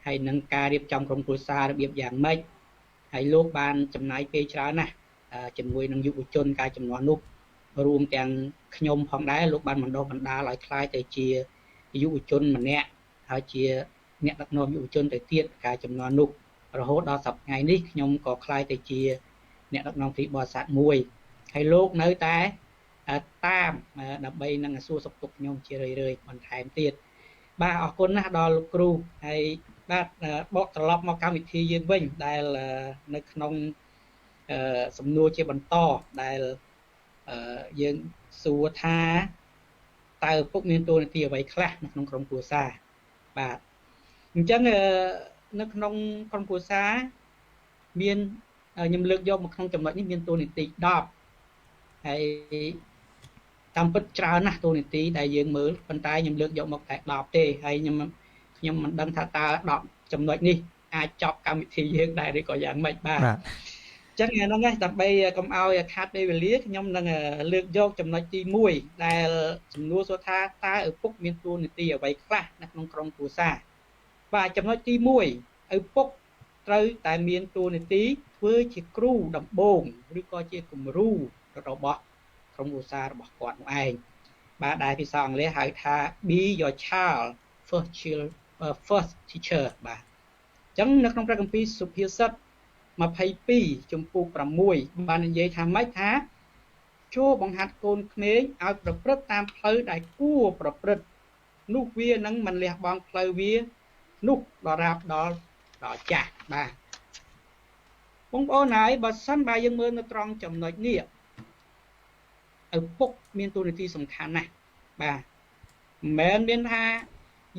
ហើយនឹងការរៀបចំក្រុមគ្រួសាររបៀបយ៉ាងម៉េចហើយលោកបានចំណាយពេលច្រើនណាស់ជាមួយនឹងយុវជនកាលជំនាន់នោះរួមទាំងខ្ញុំផងដែរលោកបានបណ្ដុះបណ្ដាលឲ្យខ្លាយទៅជាយុវជនម្នាក់ហើយជាអ្នកដឹកនាំយុវជនទៅទៀតកាលជំនាន់នោះរហូតដល់សប្តាហ៍ថ្ងៃនេះខ្ញុំក៏ខ្លាយទៅជាអ្នកដឹកនាំគ្រីស្ទបរិស័ទមួយហើយលោកនៅតែតាមដើម្បីនឹងសួរសុខទុក្ខខ្ញុំជារឿយៗបន្ថែមទៀតបាទអរគុណណាស់ដល់លោកគ្រូហើយបាទបកត្រឡប់មកកម្មវិធីយើងវិញដែលនៅក្នុងសំណួរជាបន្តដែលយើងសួរថាតើឪពុកមានតួនាទីអ្វីខ្លះនៅក្នុងក្រុមគ្រួសារបាទអញ្ចឹងនៅក្នុងក្រុមគ្រួសារមានខ្ញុំលើកយកមកក្នុងចំណុចនេះមានតួនាទី10ហើយតាមពិតច្រើនណាស់តួនាទីដែលយើងមើលប៉ុន្តែខ្ញុំលើកយកមកតែ10ទេហើយខ្ញុំមិនដឹងថាតើ10ចំណុចនេះអាចចប់កម្មវិធីយើងដែរឬក៏យ៉ាងម៉េចបាទអញ្ចឹងហ្នឹងឯងដើម្បីកុំឲ្យខាតពេលវេលាខ្ញុំនឹងលើកយកចំណុចទី1ដែលសំណួរសួរថាតើឪពុកមានតួនាទីអ្វីខ្លះនៅក្នុងក្រុមគ្រួសារបាទចំណុចទី1ឪពុកត្រូវតែមានតួនាទីធ្វើជាគ្រូដំបូងឬក៏ជាគំរូរបស់ក្រុមគ្រួសាររបស់គាត់នោះឯងបាទដែលភាសាអង់គ្លេសហៅថា be your child first teacher បាទអញ្ចឹងនៅក្នុងព្រះគម្ពីរសុភាសិត22ចំពោះ6បាននិយាយថាម៉េចថាចូលបង្ហាត់កូនក្មេងឲ្យប្រព្រឹត្តតាមផ្លូវដែលគួរប្រព្រឹត្តនោះវានឹងមិនលះបង់ផ្លូវវានោះដរាបដល់ចាស់បាទបងប្អូនហើយបើសិនបើយើងមើលនៅត្រង់ចំណុចនេះឪពុកមានតួនាទីសំខាន់ណាស់បាទមិនមែនមានថា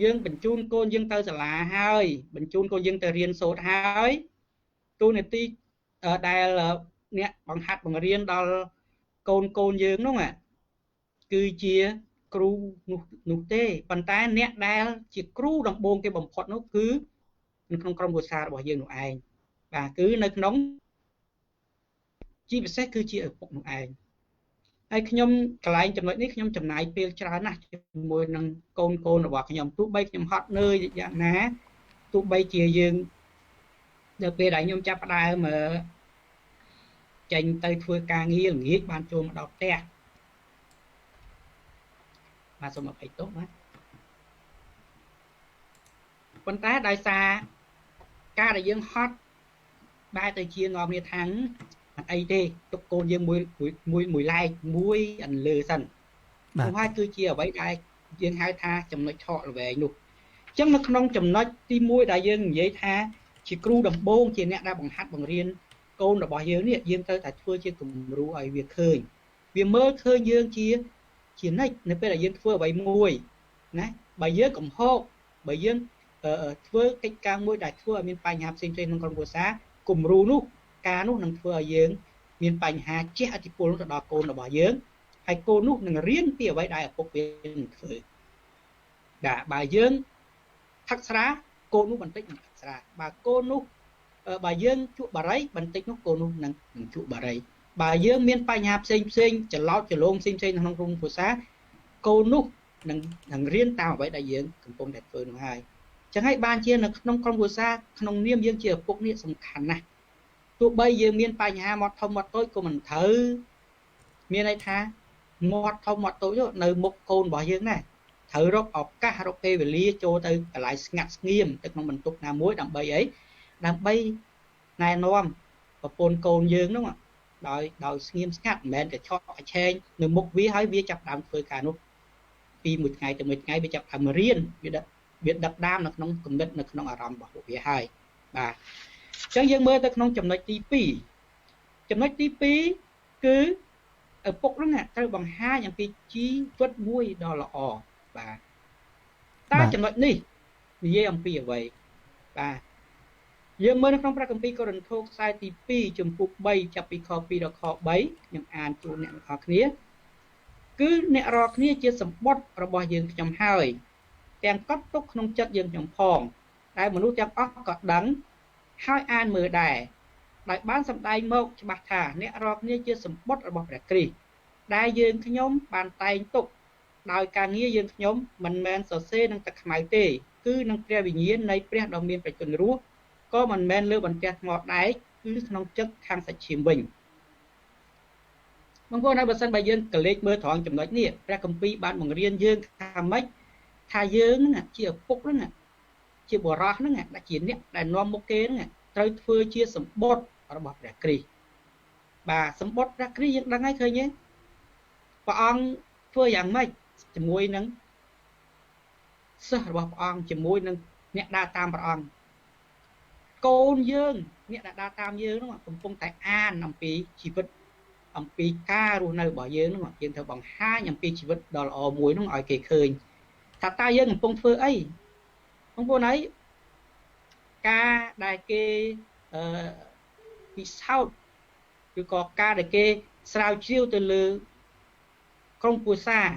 យើងបញ្ជូនកូនយើងទៅសាលាហើយបញ្ជូនកូនយើងទៅរៀនសូត្រហើយតួនាទីដែលអ្នកបង្ហាត់បង្រៀនដល់កូនយើងនោះគឺជាគ្រូនោះទេប៉ុន្តែអ្នកដែលជាគ្រូដំបូងគេបំផុតនោះគឺនៅក្នុងក្រុមគ្រួសាររបស់យើងនោះឯងបាទគឺនៅក្នុងជាពិសេសគឺជាឪពុកនោះឯងហើយខ្ញុំកន្លែងចំណុចនេះខ្ញុំចំណាយពេលច្រើនណាស់ជាមួយនឹងកូនរបស់ខ្ញុំទោះបីខ្ញុំហត់នឿយយ៉ាងណាទោះបីជាយើងដល់ពេលដែលខ្ញុំចាប់ផ្ដើមចេញទៅធ្វើការងារល្ងាចបានចូលមកដល់ផ្ទះបាទសូមអភ័យទោសណាប៉ុន្តែដោយសារការដែលយើងហត់បែរទៅជានាំគ្នាថាអត់អីទេទុកកូនយើងមួយឡែកមួយអន្លើសិននោះហើយគឺជាអ្វីដែលយើងហៅថាចំណុចឆក់ល្វែងនោះអញ្ចឹងនៅក្នុងចំណុចទី1ដែលយើងនិយាយថាជាគ្រូដំបូងជាអ្នកដែលបង្ហាត់បង្រៀនកូនរបស់យើងនេះយើងត្រូវតែធ្វើជាគំរូឲ្យវាឃើញវាមើលឃើញយើងជានិច្ចនៅពេលដែលយើងធ្វើអ្វីមួយណាបើយើងកំហុសបើយើងធ្វើកិច្ចការមួយដែលធ្វើឲ្យមានបញ្ហាផ្សេងៗក្នុងក្រុមគ្រួសារគំរូនោះការនោះនឹងធ្វើឲ្យយើងមានបញ្ហាជះឥទ្ធិពលទៅដល់កូនរបស់យើងហើយកូននោះនឹងរៀនពីអ្វីដែលឪពុកវានឹងធ្វើបាទបើយើងថឹកស្រាកូននោះបន្តិចនឹងថឹកស្រាបើកូននោះបើយើងជក់បារីបន្តិចនោះកូននោះនឹងជក់បារីបើយើងមានបញ្ហាផ្សេងច្រឡោតច្រឡងផ្សេងក្នុងក្រុមគ្រួសារ កូននោះនឹងរៀនតាមអ្វីដែលយើងកំពុងតែធ្វើនោះហើយចឹងហើយបានជានៅក្នុងក្រុមគ្រួសារក្នុងនាមយើងជាឪពុកនេះសំខាន់ណាស់ទោះបីយើងមានបញ្ហាមាត់ធំមាត់តូចក៏មិនត្រូវមានន័យថាមាត់ធំមាត់តូចនៅមុខកូនរបស់យើងដែរត្រូវរកឱកាសរកពេលវេលាចូលទៅកន្លែងស្ងាត់ស្ងៀមទៅក្នុងបន្ទប់ណាមួយដើម្បីអីដើម្បីណែនាំប្រពន្ធកូនយើងនោះដោយស្ងៀមស្ងាត់មិនមែនតែឆក់ឆេងនៅមុខវាហើយវាចាប់ដើមធ្វើការនោះពីមួយថ្ងៃទៅមួយថ្ងៃវាចាប់ដើមរៀនវាដឹកដាមនៅក្នុងគំនិតនៅក្នុងអារម្មណ៍របស់ពួកវាហើយបាទអញ្ចឹងយើងមើលទៅក្នុងចំណុចទី2ចំណុចទី2គឺឪពុកហ្នឹងត្រូវបង្ហាញអំពីជីវិតមួយដ៏ល្អបាទតែចំណុចនេះនិយាយអំពីអ្វីបាទយើងមើលនៅក្នុងព្រះគម្ពីរកូរិនថូសខ្សែទី2ចំពុក3ចាប់ពីខ2ដល់ខ3ខ្ញុំអានជូនអ្នកទាំងអស់គ្នាគឺអ្នករាល់គ្នាជាសម្បត្តិរបស់យើងខ្ញុំហើយទាំងកត់ទុកក្នុងចិត្តយើងខ្ញុំផងដែលមនុស្សទាំងអស់ក៏ដឹងហើយអានមើលដែរដោយបានសម្ដែងមកច្បាស់ថាអ្នករាល់គ្នាជាសម្បត្តិរបស់ព្រះគ្រីស្ទដែលយើងខ្ញុំបានតែងទុកដោយការងារយើងខ្ញុំមិនមែនសរសេរនឹងទឹកខ្មៅទេគឺនឹងព្រះវិញ្ញាណនៃព្រះដ៏មានប្រជញ្ញរស់ក៏មិនមែនលើបន្ទះថ្មដែកគឺក្នុងចិត្តខាងសាច់ឈាមវិញបងប្អូនហើយបើសិនបើយើងកលេចមើលត្រង់ចំណុចនេះព្រះគម្ពីរបានបង្រៀនយើងថាម៉េចថាយើងហ្នឹងជាឪពុកហ្នឹងជាបុរសហ្នឹងដែលជាអ្នកដែលនាំមុខគេហ្នឹងត្រូវធ្វើជាសម្បត្តិរបស់ព្រះគ្រីស្ទបាទសម្បត្តិព្រះគ្រីស្ទយើងដឹងហើយឃើញទេព្រះអង្គធ្វើយ៉ាងម៉េចជាមួយនឹងសិស្សរបស់ព្រះអង្គជាមួយនឹងអ្នកដើរតាមព្រះអង្គកូនយើងអ្នកដែលដើរតាមយើងហ្នឹងកំពុងតែអានអំពីជីវិតអំពីការរស់នៅរបស់យើងហ្នឹងយើងត្រូវបង្ហាញអំពីជីវិតដ៏ល្អមួយហ្នឹងឲ្យគេឃើញថាតើយើងកំពុងធ្វើអីបងប្អូនហើយការដែលគេពិសោធន៍ឬក៏ការដែលគេស្រាវជ្រាវទៅលើក្រុមគ្រួសារ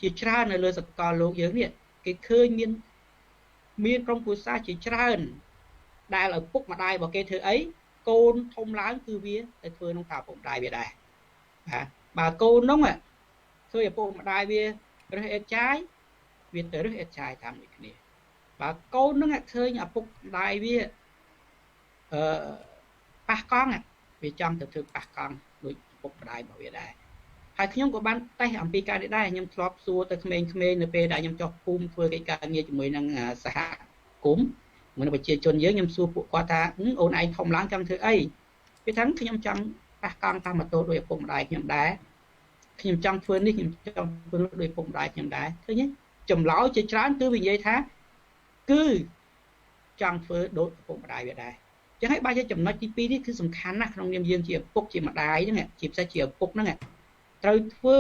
ជាច្រើននៅលើសកលលោកយើងនេះគេឃើញមានក្រុមគ្រួសារជាច្រើនដែលឪពុកម្ដាយរបស់គេធ្វើអីកូនធំឡើងគឺវាទៅធ្វើក្នុងការឪពុកម្ដាយវាដែរបាទបើកូននោះឃើញឪពុកម្ដាយវារើសអេតចាយវាទៅរើសអេតចាយតាមដូចគ្នាបើកូននឹងឃើញឪពុកម្ដាយវាប៉ះកង់វាចង់ទៅធ្វើប៉ះកង់ដូចឪពុកម្ដាយរបស់វាដែរហើយខ្ញុំក៏បានតេស្តអំពីការនេះដែរខ្ញុំធ្លាប់សួរទៅក្មេងៗនៅពេលដែលខ្ញុំចុះភូមិធ្វើកិច្ចការងារជាមួយនឹងសហគមន៍មួយប្រជាជនយើងខ្ញុំសួរពួកគាត់ថាអូនឯងធំឡើងចង់ធ្វើអីគេថាខ្ញុំចង់ប៉ះកង់តាមម៉ូតូដោយឪពុកម្ដាយខ្ញុំដែរខ្ញុំចង់ធ្វើនេះខ្ញុំចង់ធ្វើនោះដោយឪពុកម្ដាយខ្ញុំដែរឃើញទេចម្លើយជាច្រើនគឺវានិយាយថាគឺចង់ធ្វើដូចឪពុកម្ដាយវាដែរចឹងហើយបើជាចំណុចទី2នេះគឺសំខាន់ណាស់ក្នុងនាមយើងជាឪពុកជាម្ដាយហ្នឹងជាពិសេសជាឪពុកហ្នឹងត្រូវធ្វើ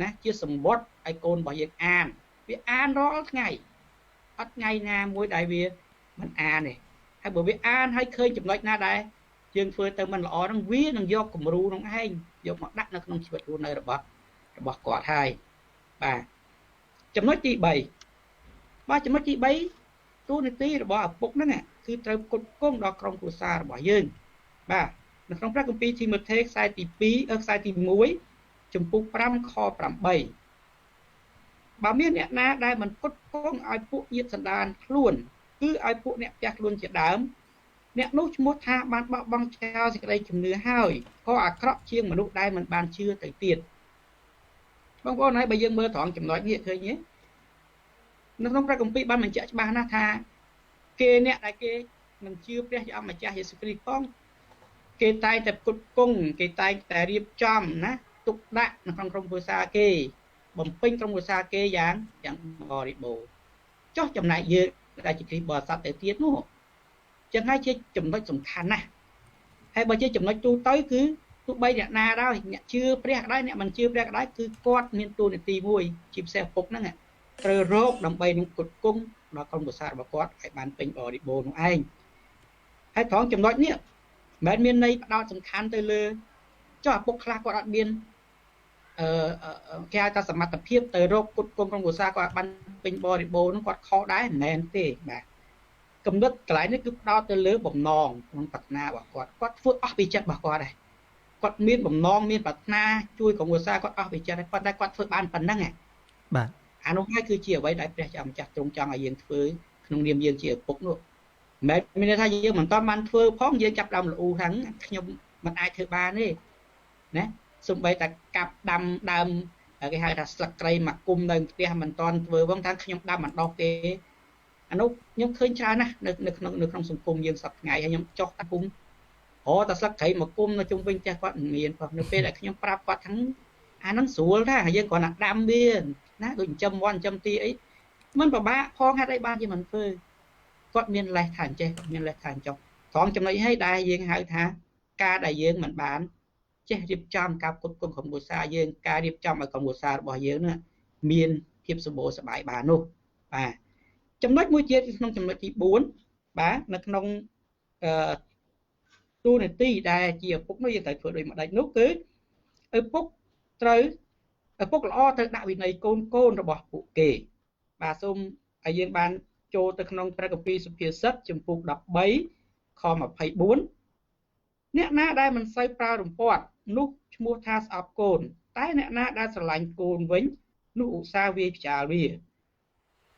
ណាជាសម្បត្តិឲ្យកូនរបស់យើងអានវាអានរាល់ថ្ងៃអត់ថ្ងៃណាមួយដែលវាមិនអានទេហើយបើវាអានហើយឃើញចំណុចណាដែរយើងធ្វើទៅមិនល្អហ្នឹងវានឹងយកគំរូនឹងឯងយកមកដាក់នៅក្នុងជីវិតរស់នៅរបស់គាត់ហើយបាទចំណុចទី3បាទចំណុចទី3ទូនាទីរបស់ឪពុកហ្នឹងគឺត្រូវផ្គត់ផ្គង់ដល់ក្រុមគ្រួសាររបស់យើងបាទនៅក្នុងព្រះគម្ពីរទីម៉ូថេខ្សែទី2ខ្សែទី1ចំពុក5ខ8បើមានអ្នកណាដែលមិនផ្គត់ផ្គង់ឲ្យពួកញាតិសន្តានខ្លួនគឺឲ្យពួកអ្នកផ្ទះខ្លួនជាដើមអ្នកនោះឈ្មោះថាបានបោះបង់ចោលសេចក្តីជំនឿហើយក៏អាក្រក់ជាងមនុស្សដែលមិនបានជឿទៅទៀតបងប្អូនហើយបើយើងមើលត្រង់ចំណុចនេះឃើញទេនៅក្នុងព្រះគម្ពីរបានបញ្ជាក់ច្បាស់ណាស់ថាគេអ្នកដែលគេមិនជឿព្រះជាអង្គម្ចាស់យេស៊ូវគ្រីស្ទផងគេតែងតែផ្គត់ផ្គង់គេតែងតែរៀបចំណាទុកដាក់នៅក្នុងក្រុមគ្រួសារគេបំពេញក្រុមគ្រួសារគេយ៉ាងបរិបូរណ៍ចុះចំណែកយើងដែលជាគ្រីស្ទបរិស័ទទៅទៀតនោះចឹងហើយជាចំណុចសំខាន់ណាស់ហើយបើជាចំណុចទូទៅគឺទោះបីអ្នកណាដែរអ្នកជឿព្រះក៏ដោយអ្នកមិនជឿព្រះក៏ដោយគឺគាត់មានតួនាទីមួយជាពិសេសឪពុកហ្នឹងត្រូវរកដើម្បីនឹងផ្គត់ផ្គង់ដល់ក្រុមគ្រួសាររបស់គាត់ឲ្យបានពេញបរិបូរណ៍នោះឯងហើយត្រង់ចំណុចនេះមិនមានន័យផ្ដោតសំខាន់ទៅលើចុះឪពុកខ្លះគាត់អត់មានគេហៅថាសមត្ថភាពទៅរកផ្គត់ផ្គង់ក្រុមគ្រួសារគាត់បានពេញបរិបូរណ៍នោះគាត់ខុសដែរមិនមែនទេបាទកំណត់កន្លែងនេះគឺផ្ដោតទៅលើបំណងក្នុងប្រាថ្នារបស់គាត់ធ្វើអស់ពីចិត្តរបស់គាត់ដែរគាត់មានបំណងមានប្រាថ្នាជួយក្រុមគ្រួសារគាត់អស់ពីចិត្តហើយប៉ុន្តែគាត់ធ្វើបានប៉ុណ្ណឹង បាទ អានោះហើយគឺជាអ្វីដែលព្រះជាម្ចាស់ទ្រង់ចង់ឲ្យយើងធ្វើក្នុងនាមយើងជាឪពុកនោះមិនមានន័យថាយើងមិនតន់បានធ្វើផងយើងចាប់ដើមល្អូហ្នឹងខ្ញុំមិនអាចធ្វើបានទេណាសូម្បីតែកាប់ដាំដើមគេហៅថាស្លឹកគ្រៃមកគុំនៅផ្ទះមិនតន់ធ្វើផងថាខ្ញុំដាំមិនដោះទេអានោះខ្ញុំឃើញច្រើនណាស់នៅក្នុងសង្គមយើងសប្តាហ៍ថ្ងៃហើយខ្ញុំចុះតាគុំតែស្លឹកគ្រៃមកគុំនៅជុំវិញផ្ទះគាត់មិនមានផងនៅពេលដែលខ្ញុំប្រាប់គាត់ថាអាហ្នឹងស្រួលថាយើងគ្រាន់តែដាំវាណាដូចចិញ្ចឹមមាន់ចិញ្ចឹមទីអីមិនពិបាកផងហេតុអីបានជាមិនធ្វើគាត់មានលេសថាអញ្ចេះគាត់មានលេសថាអញ្ចោះត្រង់ចំណុចឲ្យដែលយើងហៅថាការដែលយើងមិនបានចេះរៀបចំការផ្គត់ផ្គង់ក្រុមគ្រួសារយើងការរៀបចំឲ្យក្រុមគ្រួសាររបស់យើងនោះមានភាពសម្បូរសប្បាយបាននោះបាទចំណុចមួយទៀតក្នុងចំណុចទី4បាទនៅក្នុងទូនាទីដែលជាឪពុកនោះយើងត្រូវធ្វើដូចម្ដេចនោះគឺឪពុកត្រូវឪពុកល្អត្រូវដាក់វិន័យកូនរបស់ពួកគេបាទសូមឲ្យយើងបានចូលទៅក្នុងព្រះគម្ពីរសុភាសិតចំពុក13ខ24អ្នកណាដែលមិនសូវប្រើរំពាត់នោះឈ្មោះថាស្អប់កូនតែអ្នកណាដែលស្រឡាញ់កូនវិញនោះឧស្សាហ៍វាយផ្ចាលវា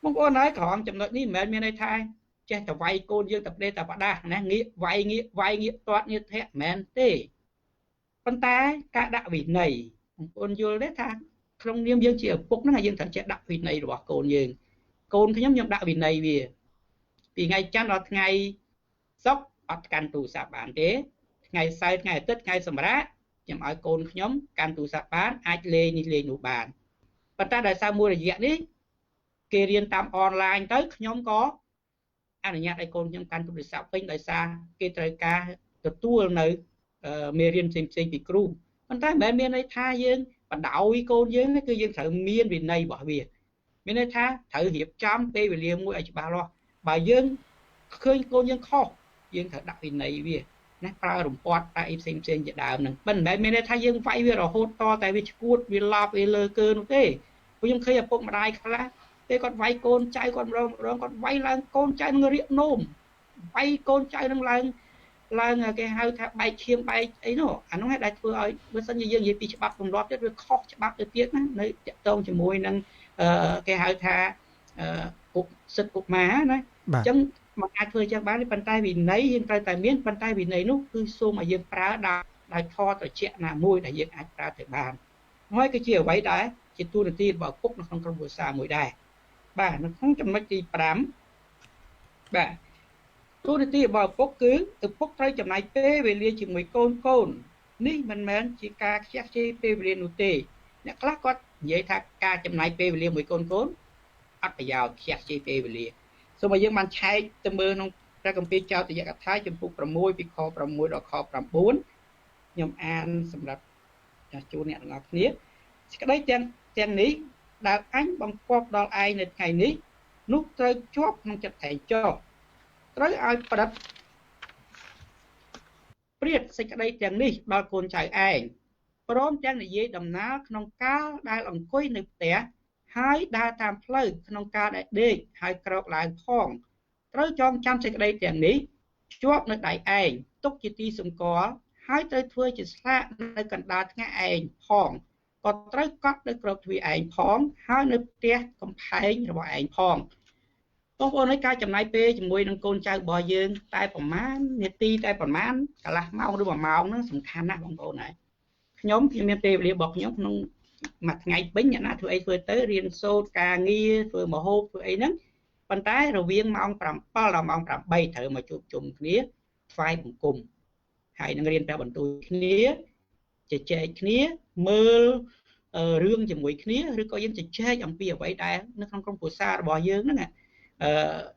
បងប្អូនហើយក្រោមចំណុចនេះមិនមែនមានន័យថាចេះតែវាយកូនយើងតែប្រេតតែបដាណាងាកវាយងាកទាត់ងាកធាក់មិនមែនទេប៉ុន្តែការដាក់វិន័យបងប្អូនយល់ទេថាក្នុងនាមយើងជាឪពុកហ្នឹងយើងត្រូវចេះដាក់វិន័យរបស់កូនយើងកូនខ្ញុំដាក់វិន័យវាពីថ្ងៃច័ន្ទដល់ថ្ងៃសុក្រអត់កាន់ទូរស័ព្ទបានទេថ្ងៃសៅរ៍ថ្ងៃអាទិត្យថ្ងៃសម្រាកខ្ញុំឲ្យកូនខ្ញុំកាន់ទូរស័ព្ទបានអាចលេងនេះលេងនោះបានប៉ុន្តែដោយសារមួយរយៈនេះគេរៀនតាមអនឡាញទៅខ្ញុំក៏អនុញ្ញាតឲ្យកូនខ្ញុំកាន់ទូរស័ព្ទវិញដោយសារគេត្រូវការទទួលនៅមេរៀនផ្សេងពីគ្រូប៉ុន្តែមិនមែនមានន័យថាយើងបដ ாய் កូនយើងគឺយើងត្រូវមានវិន័យរបស់វាមានន័យថាត្រូវរៀបចំពេលវេលាមួយឲ្យច្បាស់លាស់បើយើងឃើញកូនយើងខុសយើងត្រូវដាក់វិន័យវាណាប្រើរំពាត់តែអីផ្សេងជាដើមហ្នឹងមិនមែនមានន័យថាយើងវាយវារហូតតតែវាឈួតវាឡប់វាលើកើនោះទេព្រោះខ្ញុំឃើញឪពុកម្ដាយខ្លះពេលគាត់វាយកូនចៅគាត់រងគាត់វាយឡើងកូនចៅនឹងរៀកនោមវាយកូនចៅនឹងឡើងគេហៅថាបែកឈាមបែកអីនោះអានោះឯងដែលធ្វើឲ្យបើសិនជាយើងនិយាយពីច្បាប់ទម្លាប់ទៀតវាខុសច្បាប់ទៅទៀតណានៅតាក់ទងជាមួយនឹងគេហៅថាគុកសិទ្ធិកុមារណាអញ្ចឹងមិនអាចធ្វើចឹងបានទេប៉ុន្តែវិន័យយើងត្រូវតែមានប៉ុន្តែវិន័យនោះគឺសូមឲ្យយើងប្រើដោយខត្រជាក់ណាមួយដែលយើងអាចប្រើទៅបានហើយគឺជាអ្វីដែលជាទូនាទីរបស់ឪពុកនៅក្នុងក្រុមគ្រួសារមួយដែរបាទនៅក្នុងចំណុចទី5បាទទូនាទីរបស់ឪពុកគឺឪពុកត្រូវចំណាយពេលវេលាជាមួយកូននេះមិនមែនជាការខ្ជះខ្ជាយពេលវេលានោះទេអ្នកខ្លះគាត់និយាយថាការចំណាយពេលវេលាមួយកូនអត់ប្រយោជន៍ខ្ជះខ្ជាយពេលវេលាសូមឲ្យយើងបានឆែកទៅមើលក្នុងព្រះគម្ពីរចោទយកថាចំពុក6ពីខ6ដល់ខ9ខ្ញុំអានសម្រាប់ជូនអ្នកទាំងអស់គ្នាសេចក្តីទាំងនេះដែលអញបង្គាប់ដល់ឯងនៅថ្ងៃនេះនោះត្រូវជាប់ក្នុងចិត្តឯងចោលត្រូវឲ្យប្រឌិតព្រាតសេចក្តីទាំងនេះដល់កូនចៅឯងព្រមទាំងនិយាយដំណើរក្នុងកាលដែលអង្គុយនៅផ្ទះហើយដើរតាមផ្លូវក្នុងការដែលដេកហើយក្រោកឡើងផងត្រូវចងចាំសេចក្តីទាំងនេះជាប់នៅដៃឯងទុកជាទីសម្គាល់ហើយត្រូវធ្វើជាស្លាកនៅកណ្ដាលថ្ងាសឯងផងក៏ត្រូវកត់នៅក្របទ្វារឯងផងហើយនៅផ្ទះកំផែងរបស់ឯងផងបងប្អូនឲ្យការចំណាយពេលជាមួយនឹងកូនចៅរបស់យើងតែប្រមាណនាទីតែប្រមាណកន្លះម៉ោងឬ1ម៉ោងហ្នឹងសំខាន់ណាស់បងប្អូនហើយខ្ញុំមានពេលវេលារបស់ខ្ញុំក្នុងមួយថ្ងៃពេញអ្នកណាធ្វើអីធ្វើទៅរៀនសូត្រការងារធ្វើម្ហូបធ្វើអីហ្នឹងប៉ុន្តែរវាងម៉ោង7ដល់ម៉ោង8ត្រូវមកជួបជុំគ្នាថ្វាយបង្គំហើយនឹងរៀនព្រះបន្ទូលគ្នាជជែកគ្នាមើលរឿងជាមួយគ្នាឬក៏យើងជជែកអំពីអ្វីដែលនៅក្នុងក្រុមគ្រួសាររបស់យើងហ្នឹង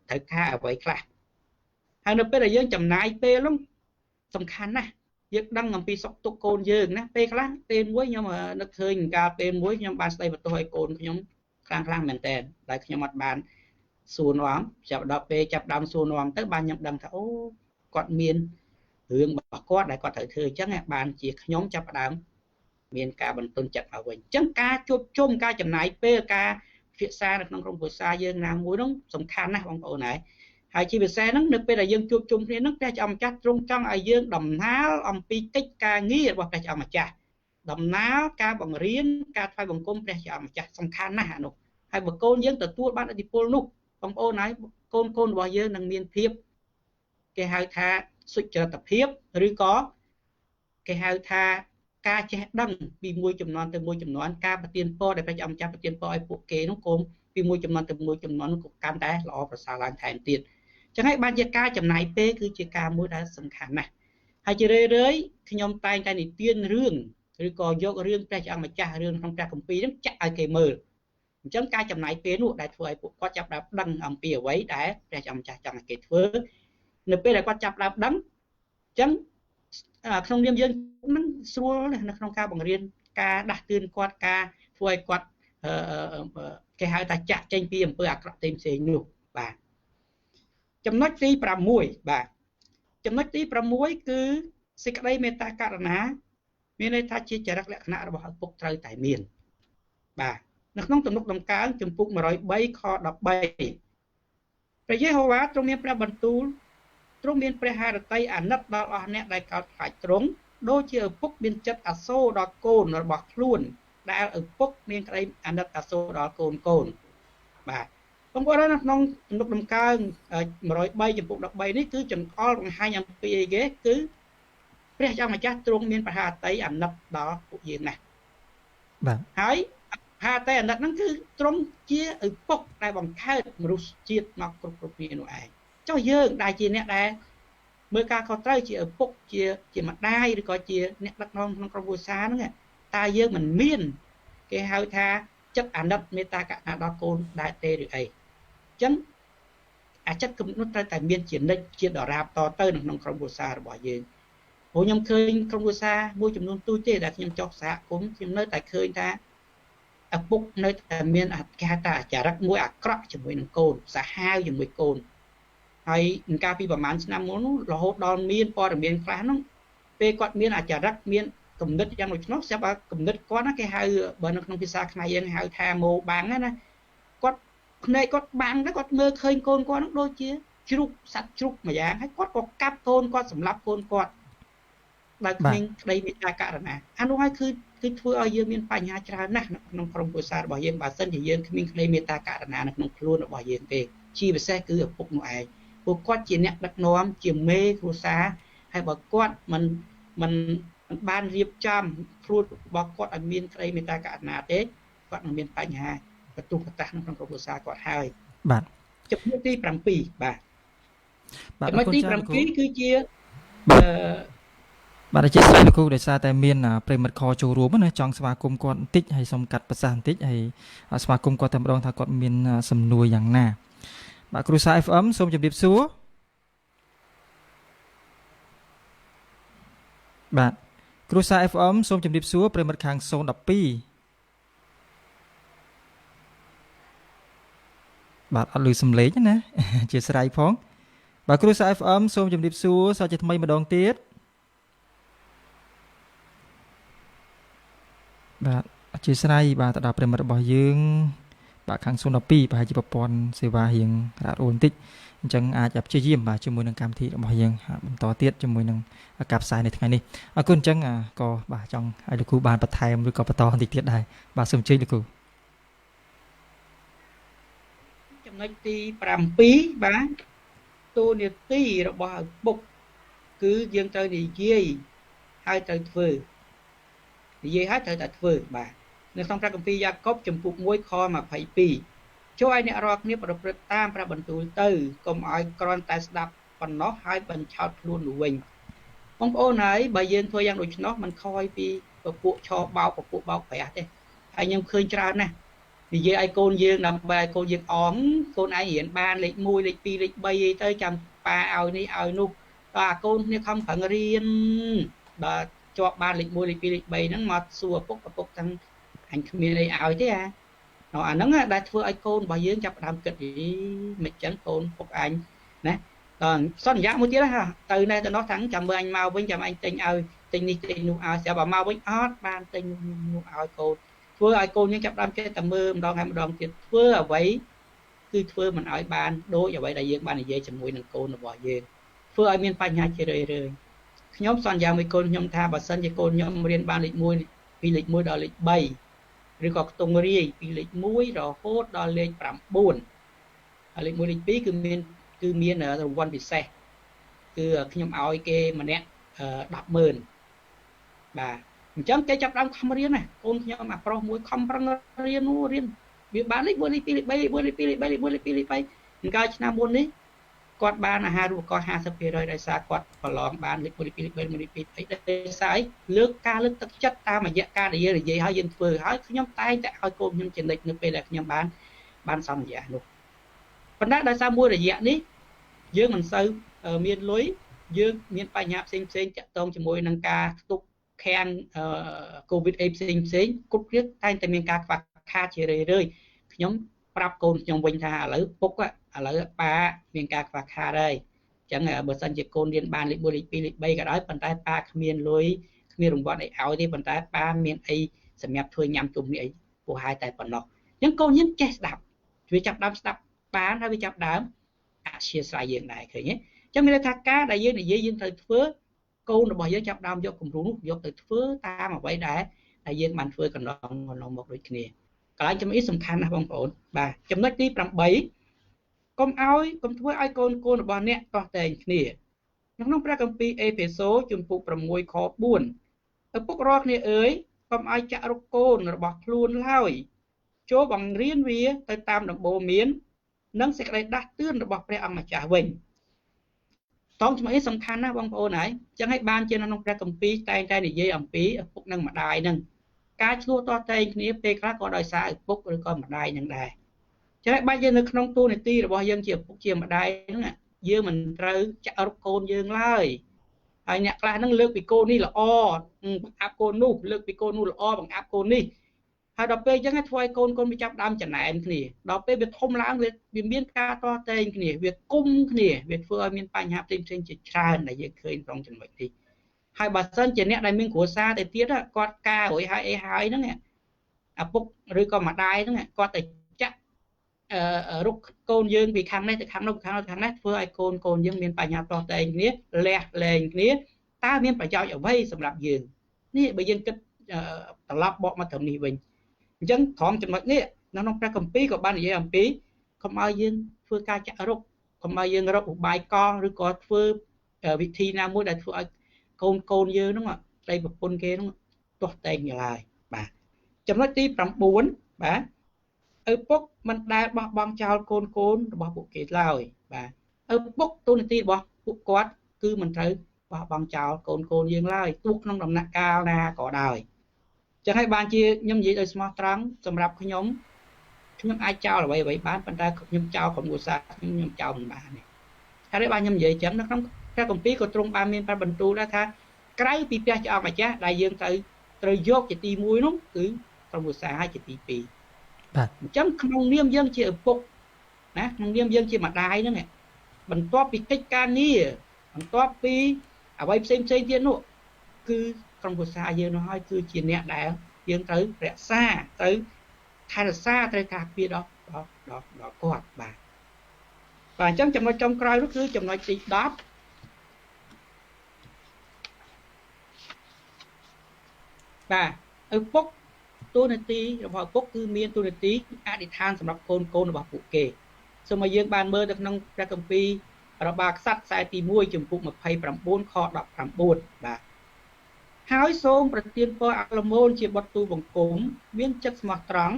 ត្រូវការអ្វីខ្លះហើយនៅពេលដែលយើងចំណាយពេលនោះសំខាន់ណាស់យើងដឹងអំពីសុខទុក្ខកូនយើងណាពេលខ្លះពេលមួយខ្ញុំនឹកឃើញកាលពេលមួយខ្ញុំបានស្ដីបន្ទោសឲ្យកូនខ្ញុំខ្លាំងមែនតើដែលខ្ញុំអត់បានសួរនាំចាប់ដល់ពេលចាប់ដើមសួរនាំទៅបានខ្ញុំដឹងថាអូគាត់មានរឿងរបស់គាត់ដែលគាត់ត្រូវធ្វើអញ្ចឹងបានជាខ្ញុំចាប់ដើមមានការបន្ទន់ចិត្តមកវិញអញ្ចឹងការជួបជុំការចំណាយពេលការពិភាក្សានៅក្នុងក្រុមគ្រួសារយើងណាមួយនោះសំខាន់ណាស់បងប្អូនហើយជាពិសេសហ្នឹងនៅពេលដែលយើងជួបជុំគ្នាហ្នឹងព្រះចៅម្ចាស់ទ្រង់ចង់ឲ្យយើងដំណើរអំពីកិច្ចការងាររបស់ព្រះចៅម្ចាស់ដំណើរការបង្រៀនការថ្វាយបង្គំព្រះចៅម្ចាស់សំខាន់ណាស់អានោះ ហើយបើកូនយើងទទួលបានឥទ្ធិពលនោះបងប្អូនហើយកូនរបស់យើងនឹងមានភាពគេហៅថាសុចរិតភាពឬក៏គេហៅថាការចេះដឹងពីមួយចំនួនទៅមួយចំនួនការប្រទានពរដែលព្រះអង្គម្ចាស់ប្រទានពរឲ្យពួកគេនោះកុំពីមួយចំនួនទៅមួយចំនួននោះក៏កាន់តែល្អប្រសើរឡើងថែមទៀតចឹងហើយបានជាការចំណាយពេលគឺជាការមួយដែលសំខាន់ណាស់ហើយជារឿយៗខ្ញុំតែងតែនិទានរឿងឬក៏យករឿងព្រះអង្គម្ចាស់រឿងក្នុងព្រះគម្ពីរហ្នឹងចាក់ឲ្យគេមើលអញ្ចឹងការចំណាយពេលនោះដែលធ្វើឲ្យពួកគាត់ចាប់ដើមដឹងអំពីអ្វីដែលព្រះអង្គម្ចាស់ចង់ឲ្យគេធ្វើនៅពេលដែលគាត់ចាប់ដើមដឹងអញ្ចឹងក្នុងនាមយើងនឹងស្រួលនៅក្នុងការបង្រៀនការដាស់តឿនគាត់ការធ្វើឲ្យគាត់គេហៅថាចាក់ចេញពីអំពើអាក្រក់ផ្សេងនោះបាទចំណុចទី6បាទចំណុចទី6គឺសេចក្តីមេត្តាករុណាមានន័យថាជាចរិតលក្ខណៈរបស់ឪពុកត្រូវតែមានបាទនៅក្នុងទំនុកដំកើងជំពូក103ខ13ព្រះយេហូវ៉ាទ្រង់មានព្រះបន្ទូលទ្រង់មានព្រះハរតីអាណិតដល់អស់អ្នកដែលកោតខ្លាចទ្រង់ដូចជាឪពុកមានចិត្តអាសូរដល់កូនរបស់ខ្លួនដែលឪពុកមានក្តីអាណិតអាសូរដល់កូនបាទបងប្អូននៅក្នុងទំនុកដំកើង103ចំពុក13នេះគឺចង្អុលបង្ហាញអំពីអីគេគឺព្រះចៅម្ចាស់ទ្រង់មានព្រះハរតីអាណិតដល់ពួកយើងណាស់បាទហើយហាតែអាណិតហ្នឹងគឺទ្រង់ជាឪពុកដែលបង្កើតមនុស្សជាតិមកគ្រប់គ្នានោះឯងចុះយើងដែលជាអ្នកដែលមើលការខុសត្រូវជាឪពុកជាម្ដាយឬក៏ជាអ្នកដឹកនាំក្នុងក្រុមគ្រួសារហ្នឹងតើយើងមិនមានគេហៅថាចិត្តអាណិតមេត្តាករុណាដល់កូនដែរទេឬអីអញ្ចឹងអាចិត្តគំនិតត្រូវតែមានជានិច្ចជាដរាបតទៅក្នុងក្រុមគ្រួសាររបស់យើងព្រោះខ្ញុំឃើញក្រុមគ្រួសារមួយចំនួនទូចទេដែលខ្ញុំចុះសហគមន៍ខ្ញុំនៅតែឃើញថាឪពុកនៅតែមានគេហៅថាចរិតមួយអាក្រក់ជាមួយនឹងកូនសាហាវជាមួយកូនហើយកាលពីប្រហែលឆ្នាំមុននោះរហូតដល់មានព័ត៌មានខ្លះហ្នឹងពេលគាត់មានអចរិតមានគំនិតយ៉ាងដូចនោះស្រាប់តែគំនិតគាត់ណាគេហៅបើនៅក្នុងភាសាខ្មែរយើងហៅថាម៉ូបាំងណាគាត់ភ្នែកគាត់បាំងទៅគាត់មើលឃើញកូនគាត់នោះដូចជាជ្រូកសត្វជ្រូកម្យ៉ាងហើយគាត់ក៏កាប់កូនគាត់សម្លាប់កូនគាត់ដោយគ្មានក្តីមេត្តាករុណាអានោះហើយគឺធ្វើឲ្យយើងមានបញ្ហាច្រើនណាស់នៅក្នុងក្រុមគ្រួសាររបស់យើងបើសិនជាយើងគ្មានក្តីមេត្តាករុណានៅក្នុងខ្លួនរបស់យើងទេជាពិសេសគឺឪពុកនោះឯងពួកគាត់ជាអ្នកដឹកនាំជាមេគ្រួសារហើយបើគាត់មិនបានរៀបចំខ្លួនរបស់គាត់ឲ្យមានក្តីមេត្តាករុណាទេគាត់នឹងមានបញ្ហាបន្ទុះបន្តាស់ក្នុងក្រុមគ្រួសារគាត់ហើយបាទចំណុចទី7បាទចំណុចទី7គឺជាបាទអញ្ចឹងស្រីលោកគ្រូដោយសារតែមានប្រិមិត្តខចូលរួមណាចង់ស្វាគមន៍គាត់បន្តិចហើយសូមកាត់ប្រសាសន៍បន្តិចហើយស្វាគមន៍គាត់តែម្ដងថាគាត់មានសំណួរយ៉ាងណាបាទគ្រូសា FM សូមជម្រាបសួរបាទគ្រូសា FM សូមជម្រាបសួរប្រិមិត្តខាង012បាទអត់ឮសំឡេងណាជាស្រ័យផងបាទគ្រូសា FM សូមជម្រាបសួរសាជាថ្មីម្ដងទៀតបាទអធិស្ឋានបាទទៅដល់ប្រិមិត្តរបស់យើងបាទខាង012ប្រហែលជាប្រព័ន្ធសេវារៀងរ៉ាក់រ៉ូនបន្តិចអញ្ចឹងអាចព្យាយាមបាទជាមួយនឹងកម្មវិធីរបស់យើងបន្តទៀតជាមួយនឹងការផ្សាយនៅថ្ងៃនេះអរគុណអញ្ចឹងក៏បាទចង់ឲ្យលោកគ្រូបានបន្ថែមឬក៏បន្តបន្តិចទៀតដែរបាទសូមអញ្ជើញលោកគ្រូចំណុចទី7បាទតួនាទីរបស់ឪពុកគឺយើងត្រូវនិយាយហើយត្រូវធ្វើនិយាយហើយត្រូវតែធ្វើបាទនៅក្នុងព្រះគម្ពីរយ៉ាកុបចំពុក1ខ22ចូលឲ្យអ្នករាល់គ្នាប្រព្រឹត្តតាមព្រះបន្ទូលទៅកុំឲ្យគ្រាន់តែស្ដាប់ប៉ុណ្ណោះហើយបញ្ឆោតខ្លួនទៅវិញបងប្អូនហើយបើយើងធ្វើយ៉ាងដូច្នោះมันខ້ອຍពីពពួកឆោបោកពពួកបោកប្រាស់ទេហើយខ្ញុំឃើញច្រើនណាស់និយាយឲ្យកូនយើងដើម្បីឲ្យកូនយើងអងកូនឯងរៀនបានលេខ1លេខ2លេខ3អីទៅចាំប៉ាឲ្យនេះឲ្យនោះតើអាកូនគ្នាខំប្រឹងរៀនបាទជាប់បានលេខ1លេខ2លេខ3ហ្នឹងមកសួរឪពុកទាំងអញគ្មានអីឲ្យទេអាហ្នឹងដែលធ្វើឲ្យកូនរបស់យើងចាប់ផ្ដើមគិតមិនចឹងកូនពុកអញណាដល់សន្យាមួយទៀតណាទៅណែទៅនោះទាំងចាំមើលអញមកវិញចាំអញទិញឲ្យទិញនេះទិញនោះឲ្យស្រាប់តែមកវិញអត់បានទិញនោះឲ្យកូនធ្វើឲ្យកូនយើងចាប់ផ្ដើមចេះតែមើលម្ដងហើយម្ដងទៀតធ្វើអ្វីគឺធ្វើមិនឲ្យបានដូចអ្វីដែលយើងបាននិយាយជាមួយនឹងកូនរបស់យើងធ្វើឲ្យមានបញ្ហាជារឿយៗខ្ញុំសន្យាមួយកូនខ្ញុំថាបើសិនជាកូនខ្ញុំរៀនបានលេខ1ពីលេខ1ដល់លេខ3 ឬក៏ខ្ទង់រាយពីលេខ1រហូតដល់លេខ9ហើយលេខ1លេខ2គឺមានរង្វាន់ពិសេសគឺខ្ញុំឲ្យគេម្នាក់100000បាទអញ្ចឹងគេចាប់ដើមខំរៀនណាកូនខ្ញុំអាប្រុសមួយខំប្រឹងរៀនវាបានលេខ1លេខ2លេខ3លេខ1លេខ2លេខ3លេខ1លេខ2លេខ3អង្កលឆ្នាំមុននេះគាត់បានអាហារូបករណ៍ 50% ដោយសារគាត់ប្រឡងបានលេខ1លេខ2លេខ3លេខ1លេខ2ដោយសារលើកទឹកចិត្តតាមរយៈការនិយាយឲ្យយើងធ្វើហើយខ្ញុំតែងតែឲ្យកូនខ្ញុំចំណេញនៅពេលដែលខ្ញុំបានសន្យានោះប៉ុន្តែដោយសារមួយរយៈនេះយើងមិនសូវមានលុយយើងមានបញ្ហាផ្សេងតាក់ទងជាមួយនឹងការផ្ទុកខាំងCOVID អីផ្សេងគ្រប់គ្រាតែងតែមានការខ្វះខាតជារឿយៗខ្ញុំប្រាប់កូនខ្ញុំវិញថាឥឡូវពុកឥឡូវប៉ាមានការខ្វះខាតហើយអញ្ចឹងបើសិនជាកូនរៀនបានលេខ1លេខ2លេខ3ក៏ដោយប៉ុន្តែប៉ាគ្មានលុយគ្មានរង្វាន់អីឲ្យទេប៉ុន្តែប៉ាមានអីសម្រាប់ធ្វើញ៉ាំជុំនេះអីពោះហើយតែប៉ុណ្ណោះអញ្ចឹងកូនយើងចេះស្ដាប់វាចាប់ដើមស្ដាប់បានហើយវាចាប់ដើមអធិស្ឋានយើងដែរឃើញទេអញ្ចឹងមានន័យថាការដែលយើងនិយាយយើងត្រូវធ្វើកូនរបស់យើងចាប់ដើមយកគំរូនោះយកទៅធ្វើតាមអ្វីដែលយើងបានធ្វើកន្លងមកដូចគ្នាកន្លែងចំណុចសំខាន់ណាស់បងប្អូនបាទចំណុចទី8កុំធ្វើឲ្យកូនរបស់អ្នកតោះតែងគ្នាក្នុងព្រះគម្ពីរអេភេសូជំពូក6ខ4ឪពុករកគ្នាអើយកុំឲ្យចាក់រុកកូនរបស់ខ្លួនឡើយចូលបង្រៀនវាទៅតាមដំបូន្មាននិងសេចក្តីដាស់តឿនរបស់ព្រះអង្គម្ចាស់វិញតោះចំណុចនេះសំខាន់ណាស់បងប្អូនហើយអញ្ចឹងហើយបានជាក្នុងព្រះគម្ពីរតែងតែនិយាយអំពីឪពុកនិងម្ដាយនឹងការឆ្លោះតតែងគ្នាពេលខ្លះក៏ដោយសារឪពុកឬក៏ម្ដាយនឹងដែរចឹងហើយបាច់យើងនៅក្នុងតួនាទីរបស់យើងជាឪពុកជាម្ដាយហ្នឹងយើងមិនត្រូវចាក់រុកកូនយើងឡើយហើយអ្នកខ្លះហ្នឹងលើកពីកូននេះល្អបង្អាប់កូននោះលើកពីកូននោះល្អបង្អាប់កូននេះហើយដល់ពេលអញ្ចឹងធ្វើឲ្យកូនវាចាប់ដើមចំណែនគ្នាដល់ពេលវាធំឡើងវាមានការតតែងគ្នាវាគុំគ្នាវាធ្វើឲ្យមានបញ្ហាផ្សេងជាច្រើនដែលយើងឃើញក្នុងចំណុចនេះហើយបើសិនជាអ្នកដែលមានគ្រួសារទៅទៀតគាត់ការរួយហើយអីហើយហ្នឹងឪពុកឬក៏ម្ដាយហ្នឹងគាត់ទៅចាក់រុកកូនយើងពីខាងនេះទៅខាងនោះខាងនេះធ្វើឲ្យកូនយើងមានបញ្ហាតតែងគ្នាលះលែងគ្នាតើមានប្រយោជន៍អ្វីសម្រាប់យើងនេះបើយើងគិតត្រឡប់បកមកត្រឹមនេះវិញអញ្ចឹងត្រង់ចំណុចនេះនៅក្នុងព្រះគម្ពីរក៏បាននិយាយអំពីកុំឲ្យយើងធ្វើការចាក់រុកកុំឲ្យយើងរកឧបាយកលឬក៏ធ្វើវិធីណាមួយដែលធ្វើឲ្យកូនយើងហ្នឹងស្ដីប្រពន្ធគេហ្នឹងទាស់តែងឡើយបាទចំណុចទី9បាទឪពុកមិនដែលបោះបង់ចោលកូនរបស់ពួកគេឡើយបាទឪពុកទូនាទីរបស់ពួកគាត់គឺមិនត្រូវបោះបង់ចោលកូនយើងឡើយទោះក្នុងដំណាក់កាលណាក៏ដោយចឹងហើយបានជាខ្ញុំនិយាយដោយស្មោះត្រង់សម្រាប់ខ្ញុំអាចចោលអ្វីបានប៉ុន្តែខ្ញុំចោលក្រុមគ្រួសារខ្ញុំចោលមិនបានទេហើយបានខ្ញុំនិយាយចឹងនៅក្នុងព្រះគម្ពីរក៏ទ្រង់បានមានប្រាប់បន្ទូលដែរថាក្រៅពីព្រះចៅអម្ចាស់ដែលយើងត្រូវយកជាទី1នោះគឺក្រុមគ្រួសារហើយជាទី2បាទអញ្ចឹងក្នុងនាមយើងជាឪពុកណាក្នុងនាមយើងជាម្ដាយហ្នឹងបន្ទាប់ពីកិច្ចការងារបន្ទាប់ពីអ្វីផ្សេងទៀតនោះគឺក្រុមគ្រួសារយើងនោះហើយគឺជាអ្នកដែលយើងត្រូវរក្សាត្រូវថែរក្សាត្រូវការពារដល់គាត់បាទអញ្ចឹងចំណុចចុងក្រោយនោះគឺចំណុចទី10បាទឪពុកតួនាទីរបស់ឪពុកគឺមានតួនាទីអធិដ្ឋានសម្រាប់កូនរបស់ពួកគេសូមឲ្យយើងបានមើលទៅក្នុងព្រះគម្ពីររបាក្សត្រខ្សែទី1ជំពូក29ខ19បាទហើយសូមប្រទានពរអាឡូមូនជាបុត្រទូបង្គំមានចិត្តស្មោះត្រង់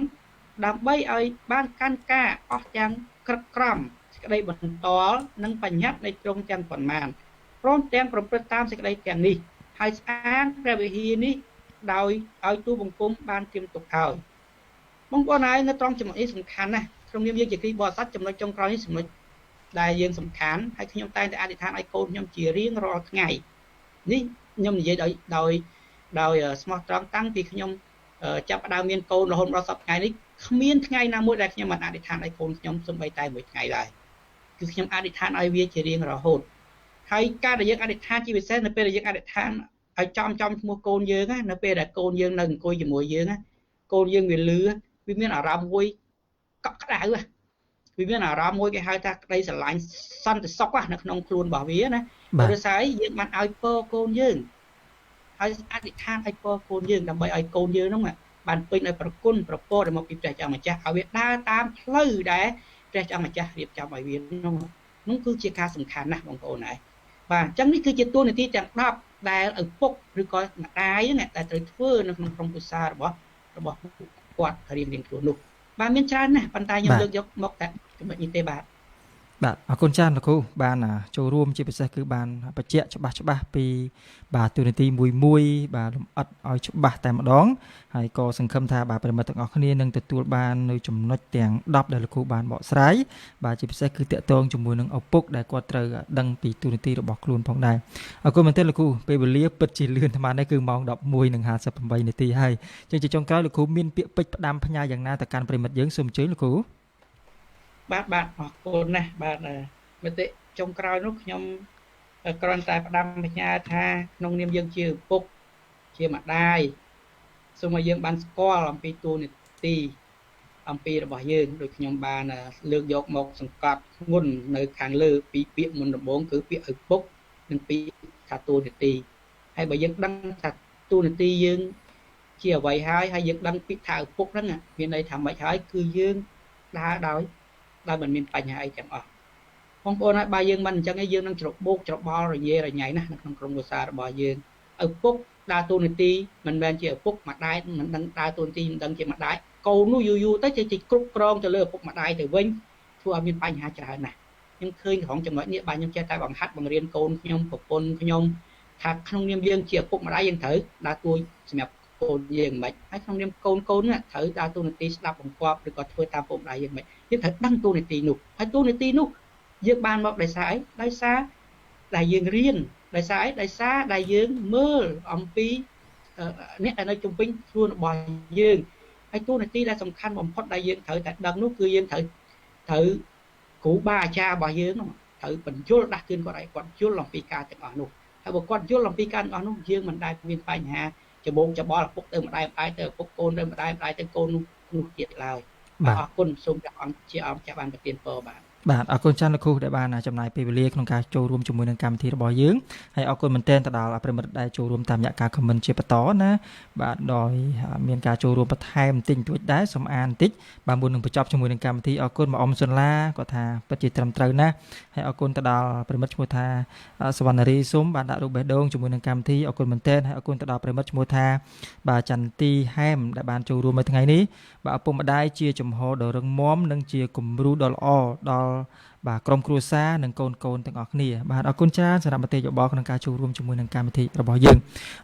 ដើម្បីឲ្យបានកាន់ការអស់ទាំងក្រឹកក្រមសេចក្តីបន្តនិងបញ្ញត្តិនៃទ្រង់ទាំងប៉ុន្មានព្រមទាំងប្រព្រឹត្តតាមសេចក្តីទាំងនេះហើយស្អាងព្រះវិហារនេះដោយឲ្យទូបង្គំបានត្រៀមទុកឲ្យបងប្អូនហើយនៅត្រង់ចំណុចនេះសំខាន់ណាស់ក្នុងនាមយើងជាគ្រីស្ទបរិស័ទចំណុចចុងក្រោយនេះចំណុចដែលយើងសំខាន់ហើយខ្ញុំតែងតែអធិដ្ឋានឲ្យកូនខ្ញុំជារៀងរាល់ថ្ងៃនេះខ្ញុំនិយាយដោយស្មោះត្រង់តាំងពីខ្ញុំចាប់ផ្ដើមមានកូនរហូតដល់សប្តាហ៍នេះគ្មានថ្ងៃណាមួយដែលខ្ញុំមិនអធិដ្ឋានឲ្យកូនខ្ញុំសូម្បីតែមួយថ្ងៃឡើយគឺខ្ញុំអធិដ្ឋានឲ្យវាជារៀងរហូតហើយការដែលយើងអធិដ្ឋានជាពិសេសនៅពេលដែលយើងអធិដ្ឋានឲ្យចំឈ្មោះកូនយើងណានៅពេលដែលកូនយើងនៅអង្គុយជាមួយយើងណាកូនយើងវាលឺវាមានអារម្មណ៍មួយកក់ក្ដៅវាមានអារម្មណ៍មួយគេហៅថាក្តីស្រឡាញ់សន្តិសុខនៅក្នុងខ្លួនរបស់វាណាព្រោះស្អីយើងបានឲ្យពរកូនយើងហើយអធិដ្ឋានឲ្យពរកូនយើងដើម្បីឲ្យកូនយើងហ្នឹង បានពេញឲ្យប្រគុណប្រពោដែលមកពីព្រះចៅម្ចាស់ឲ្យវាដើរតាមផ្លូវដែលព្រះចៅម្ចាស់រៀបចំឲ្យវានោះគឺជាការសំខាន់ណាស់បងប្អូនហើយបាទអញ្ចឹងនេះគឺជាតួនាទីទាំង10ដែលឪពុកឬក៏ម្ដាយហ្នឹងដែលត្រូវធ្វើនៅក្នុងក្រុមគ្រួសាររបស់គាត់រៀងខ្លួននោះបាទមានច្រើនណាស់ប៉ុន្តែខ្ញុំលើកយកមកតែចំណុចនេះទេបាទអរគុណចា៎លោកគ្រូបានចូលរួមជាពិសេសគឺបានបញ្ជាក់ច្បាស់ពីបាទទូនាទីមួយបាទលំអិតឲ្យច្បាស់តែម្ដងហើយក៏សង្ឃឹមថាបាទប្រិមត្តទាំងអស់គ្នានឹងទទួលបាននៅចំណុចទាំង10ដែលលោកគ្រូបានបកស្រាយបាទជាពិសេសគឺតាក់ទងជាមួយនឹងឪពុកដែលគាត់ត្រូវដឹងពីទូនាទីរបស់ខ្លួនផងដែរអរគុណមែនទែនលោកគ្រូពេលវេលាពិតជាលឿនអានេះគឺម៉ោង 11:58 នាទីហើយចឹងជាចុងក្រោយលោកគ្រូមានពាក្យពេចន៍ផ្ដាំផ្ញើយ៉ាងណាទៅកាន់ប្រិមត្តយើងសូមអញ្ជើញលោកគ្រូបាទអរគុណណាស់បាទមតិចុងក្រោយនោះខ្ញុំគ្រាន់តែផ្ដាំបញ្ញាថាក្នុងនាមយើងជាឪពុកជាម្ដាយសូមឲ្យយើងបានស្គាល់អំពីតួនាទីអំពីរបស់យើងដោយខ្ញុំបានលើកយកមកសង្កត់ធ្ងន់នៅខាងលើពីពាក្យមុនដំបូងគឺពាក្យឪពុកនិងពាក្យថាតួនាទីហើយបើយើងដឹងថាតួនាទីយើងជាអ្វីហើយយើងដឹងពីថាឪពុកហ្នឹងមានន័យថាម៉េចហើយគឺយើងដើរដោយមិនមានបញ្ហាអីទាំងអស់បងប្អូនហើយបើយើងមិនអញ្ចឹងឯងយើងនឹងច្របូកច្របល់រញ៉េរញ៉ៃណាស់នៅក្នុងក្រុមគ្រួសាររបស់យើងឪពុកដើរតួនាទីមិនមែនជាឪពុកម្ដាយមិនដឹងដើរតួនាទីមិនដឹងជាម្ដាយកូននោះយូរទៅជាគ្រប់គ្រងទៅលើឪពុកម្ដាយទៅវិញធ្វើឲ្យមានបញ្ហាច្រើនណាស់ខ្ញុំឃើញក្នុងចំណុចនេះបាទខ្ញុំចេះតែបង្ហាត់បង្រៀនកូនខ្ញុំប្រពន្ធខ្ញុំថាក្នុងនាមយើងជាឪពុកម្ដាយយើងត្រូវដើរតួសម្រាប់កូនយើងមិនហើយក្នុងនាមកូននេះត្រូវដើរតួនាទីស្ដាប់បង្គាប់ឬក៏ធ្វើតាមពុកម្ដាយយើងមិនយើងត្រូវដឹងតួនាទីនោះហើយតួនាទីនោះយើងបានមកដោយសារអីដោយសារដែលយើងរៀនដោយសារអីដោយសារដែលយើងមើលអំពីអ្នកដែលនៅជុំវិញខ្លួនរបស់យើងហើយតួនាទីដែលសំខាន់បំផុតដែលយើងត្រូវតែដឹងនោះគឺយើងត្រូវគ្រូបាអាចារ្យរបស់យើងត្រូវបញ្យល់ដាស់តឿនគាត់ឲ្យគាត់យល់អំពីការទាំងអស់នោះហើយបើគាត់យល់អំពីការទាំងអស់នោះយើងមិនដែលមានបញ្ហាច្បងច្បល់ឪពុកទៅម្ដាយទៅឪពុកកូនទៅម្ដាយទៅកូននោះទៀតឡើយអរគុណសូមព្រះអង្គជាអង្គចាស់បានប្រទានពរបាទអរគុណចាស់លោកគ្រូដែលបានចំណាយពេលវេលាក្នុងការចូលរួមជាមួយនឹងកម្មវិធីរបស់យើងហើយអរគុណមែនទែនទៅដល់ប្រិមិត្តដែលចូលរួមតាមរយៈការ comment ជាបន្តណាបាទដោយមានការចូលរួមបន្ថែមបន្តិចបន្តួចដែរសូមអានបន្តិចបាទមុននឹងបញ្ចប់ជាមួយនឹងកម្មវិធីអរគុណមកអ៊ំសុនឡាគាត់ថាពិតជាត្រឹមត្រូវណាស់ហើយអរគុណទៅដល់ប្រិមិត្តឈ្មោះថាសវណ្ណរីសុំបានដាក់រូបបេះដូងជាមួយនឹងកម្មវិធីអរគុណមែនទែនហើយអរគុណទៅដល់ប្រិមិត្តឈ្មោះថាបាទចន្ទទីហែមដែលបានចូលរួមនៅថ្ងៃនេះបាទឪពុកម្ដាយជាចំហដ៏រឹងមាំនិងជាគំរូដ៏ល្អដល់បាទក្រុមគ្រួសារនិងកូនទាំងអស់គ្នាបាទអរគុណច្រើនសម្រាប់មតិយោបល់ក្នុងការចូលរួមជាមួយនឹងកម្មវិធីរបស់យើង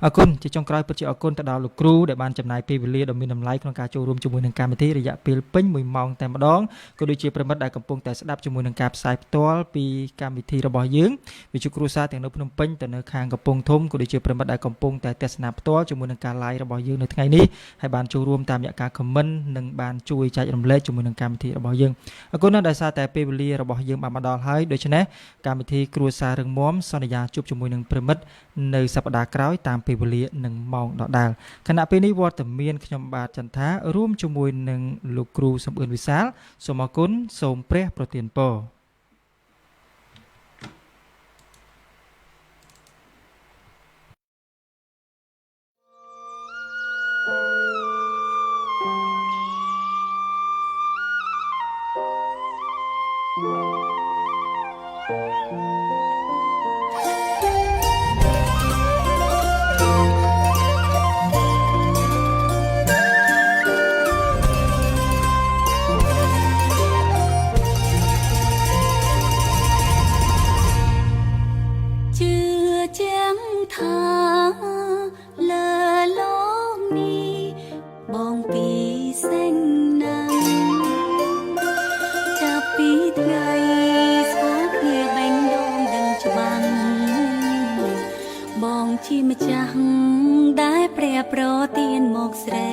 អរគុណជាចុងក្រោយពិតជាអរគុណទៅដល់លោកគ្រូដែលបានចំណាយពេលវេលាដ៏មានតម្លៃក្នុងការចូលរួមជាមួយនឹងកម្មវិធីរយៈពេលពេញ1ម៉ោងតែម្ដងក៏ដូចជាប្រិមិត្តដែលកំពុងតែស្ដាប់ជាមួយនឹងការផ្សាយផ្ទាល់ពីកម្មវិធីរបស់យើងវិទ្យុគ្រួសារទាំងនៅភ្នំពេញទៅនៅខាងកំពង់ធំក៏ដូចជាប្រិមិត្តដែលកំពុងតែទស្សនាផ្ទាល់ជាមួយនឹងការ live របស់យើងនៅថ្ងៃនេះហើយបានចូលរួមតាមរយៈការ comment និងបានជួយចែករំលែកជាមួយនឹងកម្មវិធីរបស់យើងអរគុណណាស់ដោយសារតែពេលវេលារបស់យើងបានមកដល់ហើយដូច្នេះកម្មវិធីគ្រួសាររឹងមាំសន្យាជួបជាមួយនឹងប្រិមិត្តនៅសប្តាហ៍ក្រោយតាមពេលវេលានិងម៉ោងដដែលខណៈពេលនេះវត្តមានខ្ញុំបាទចន្ទថារួមជាមួយនឹងលោកគ្រូសំអឿនវិសាលសូមអរគុណសូមព្រះប្រទានពរជាម្ចាស់ដែលព្រះប្រទានមកស្រី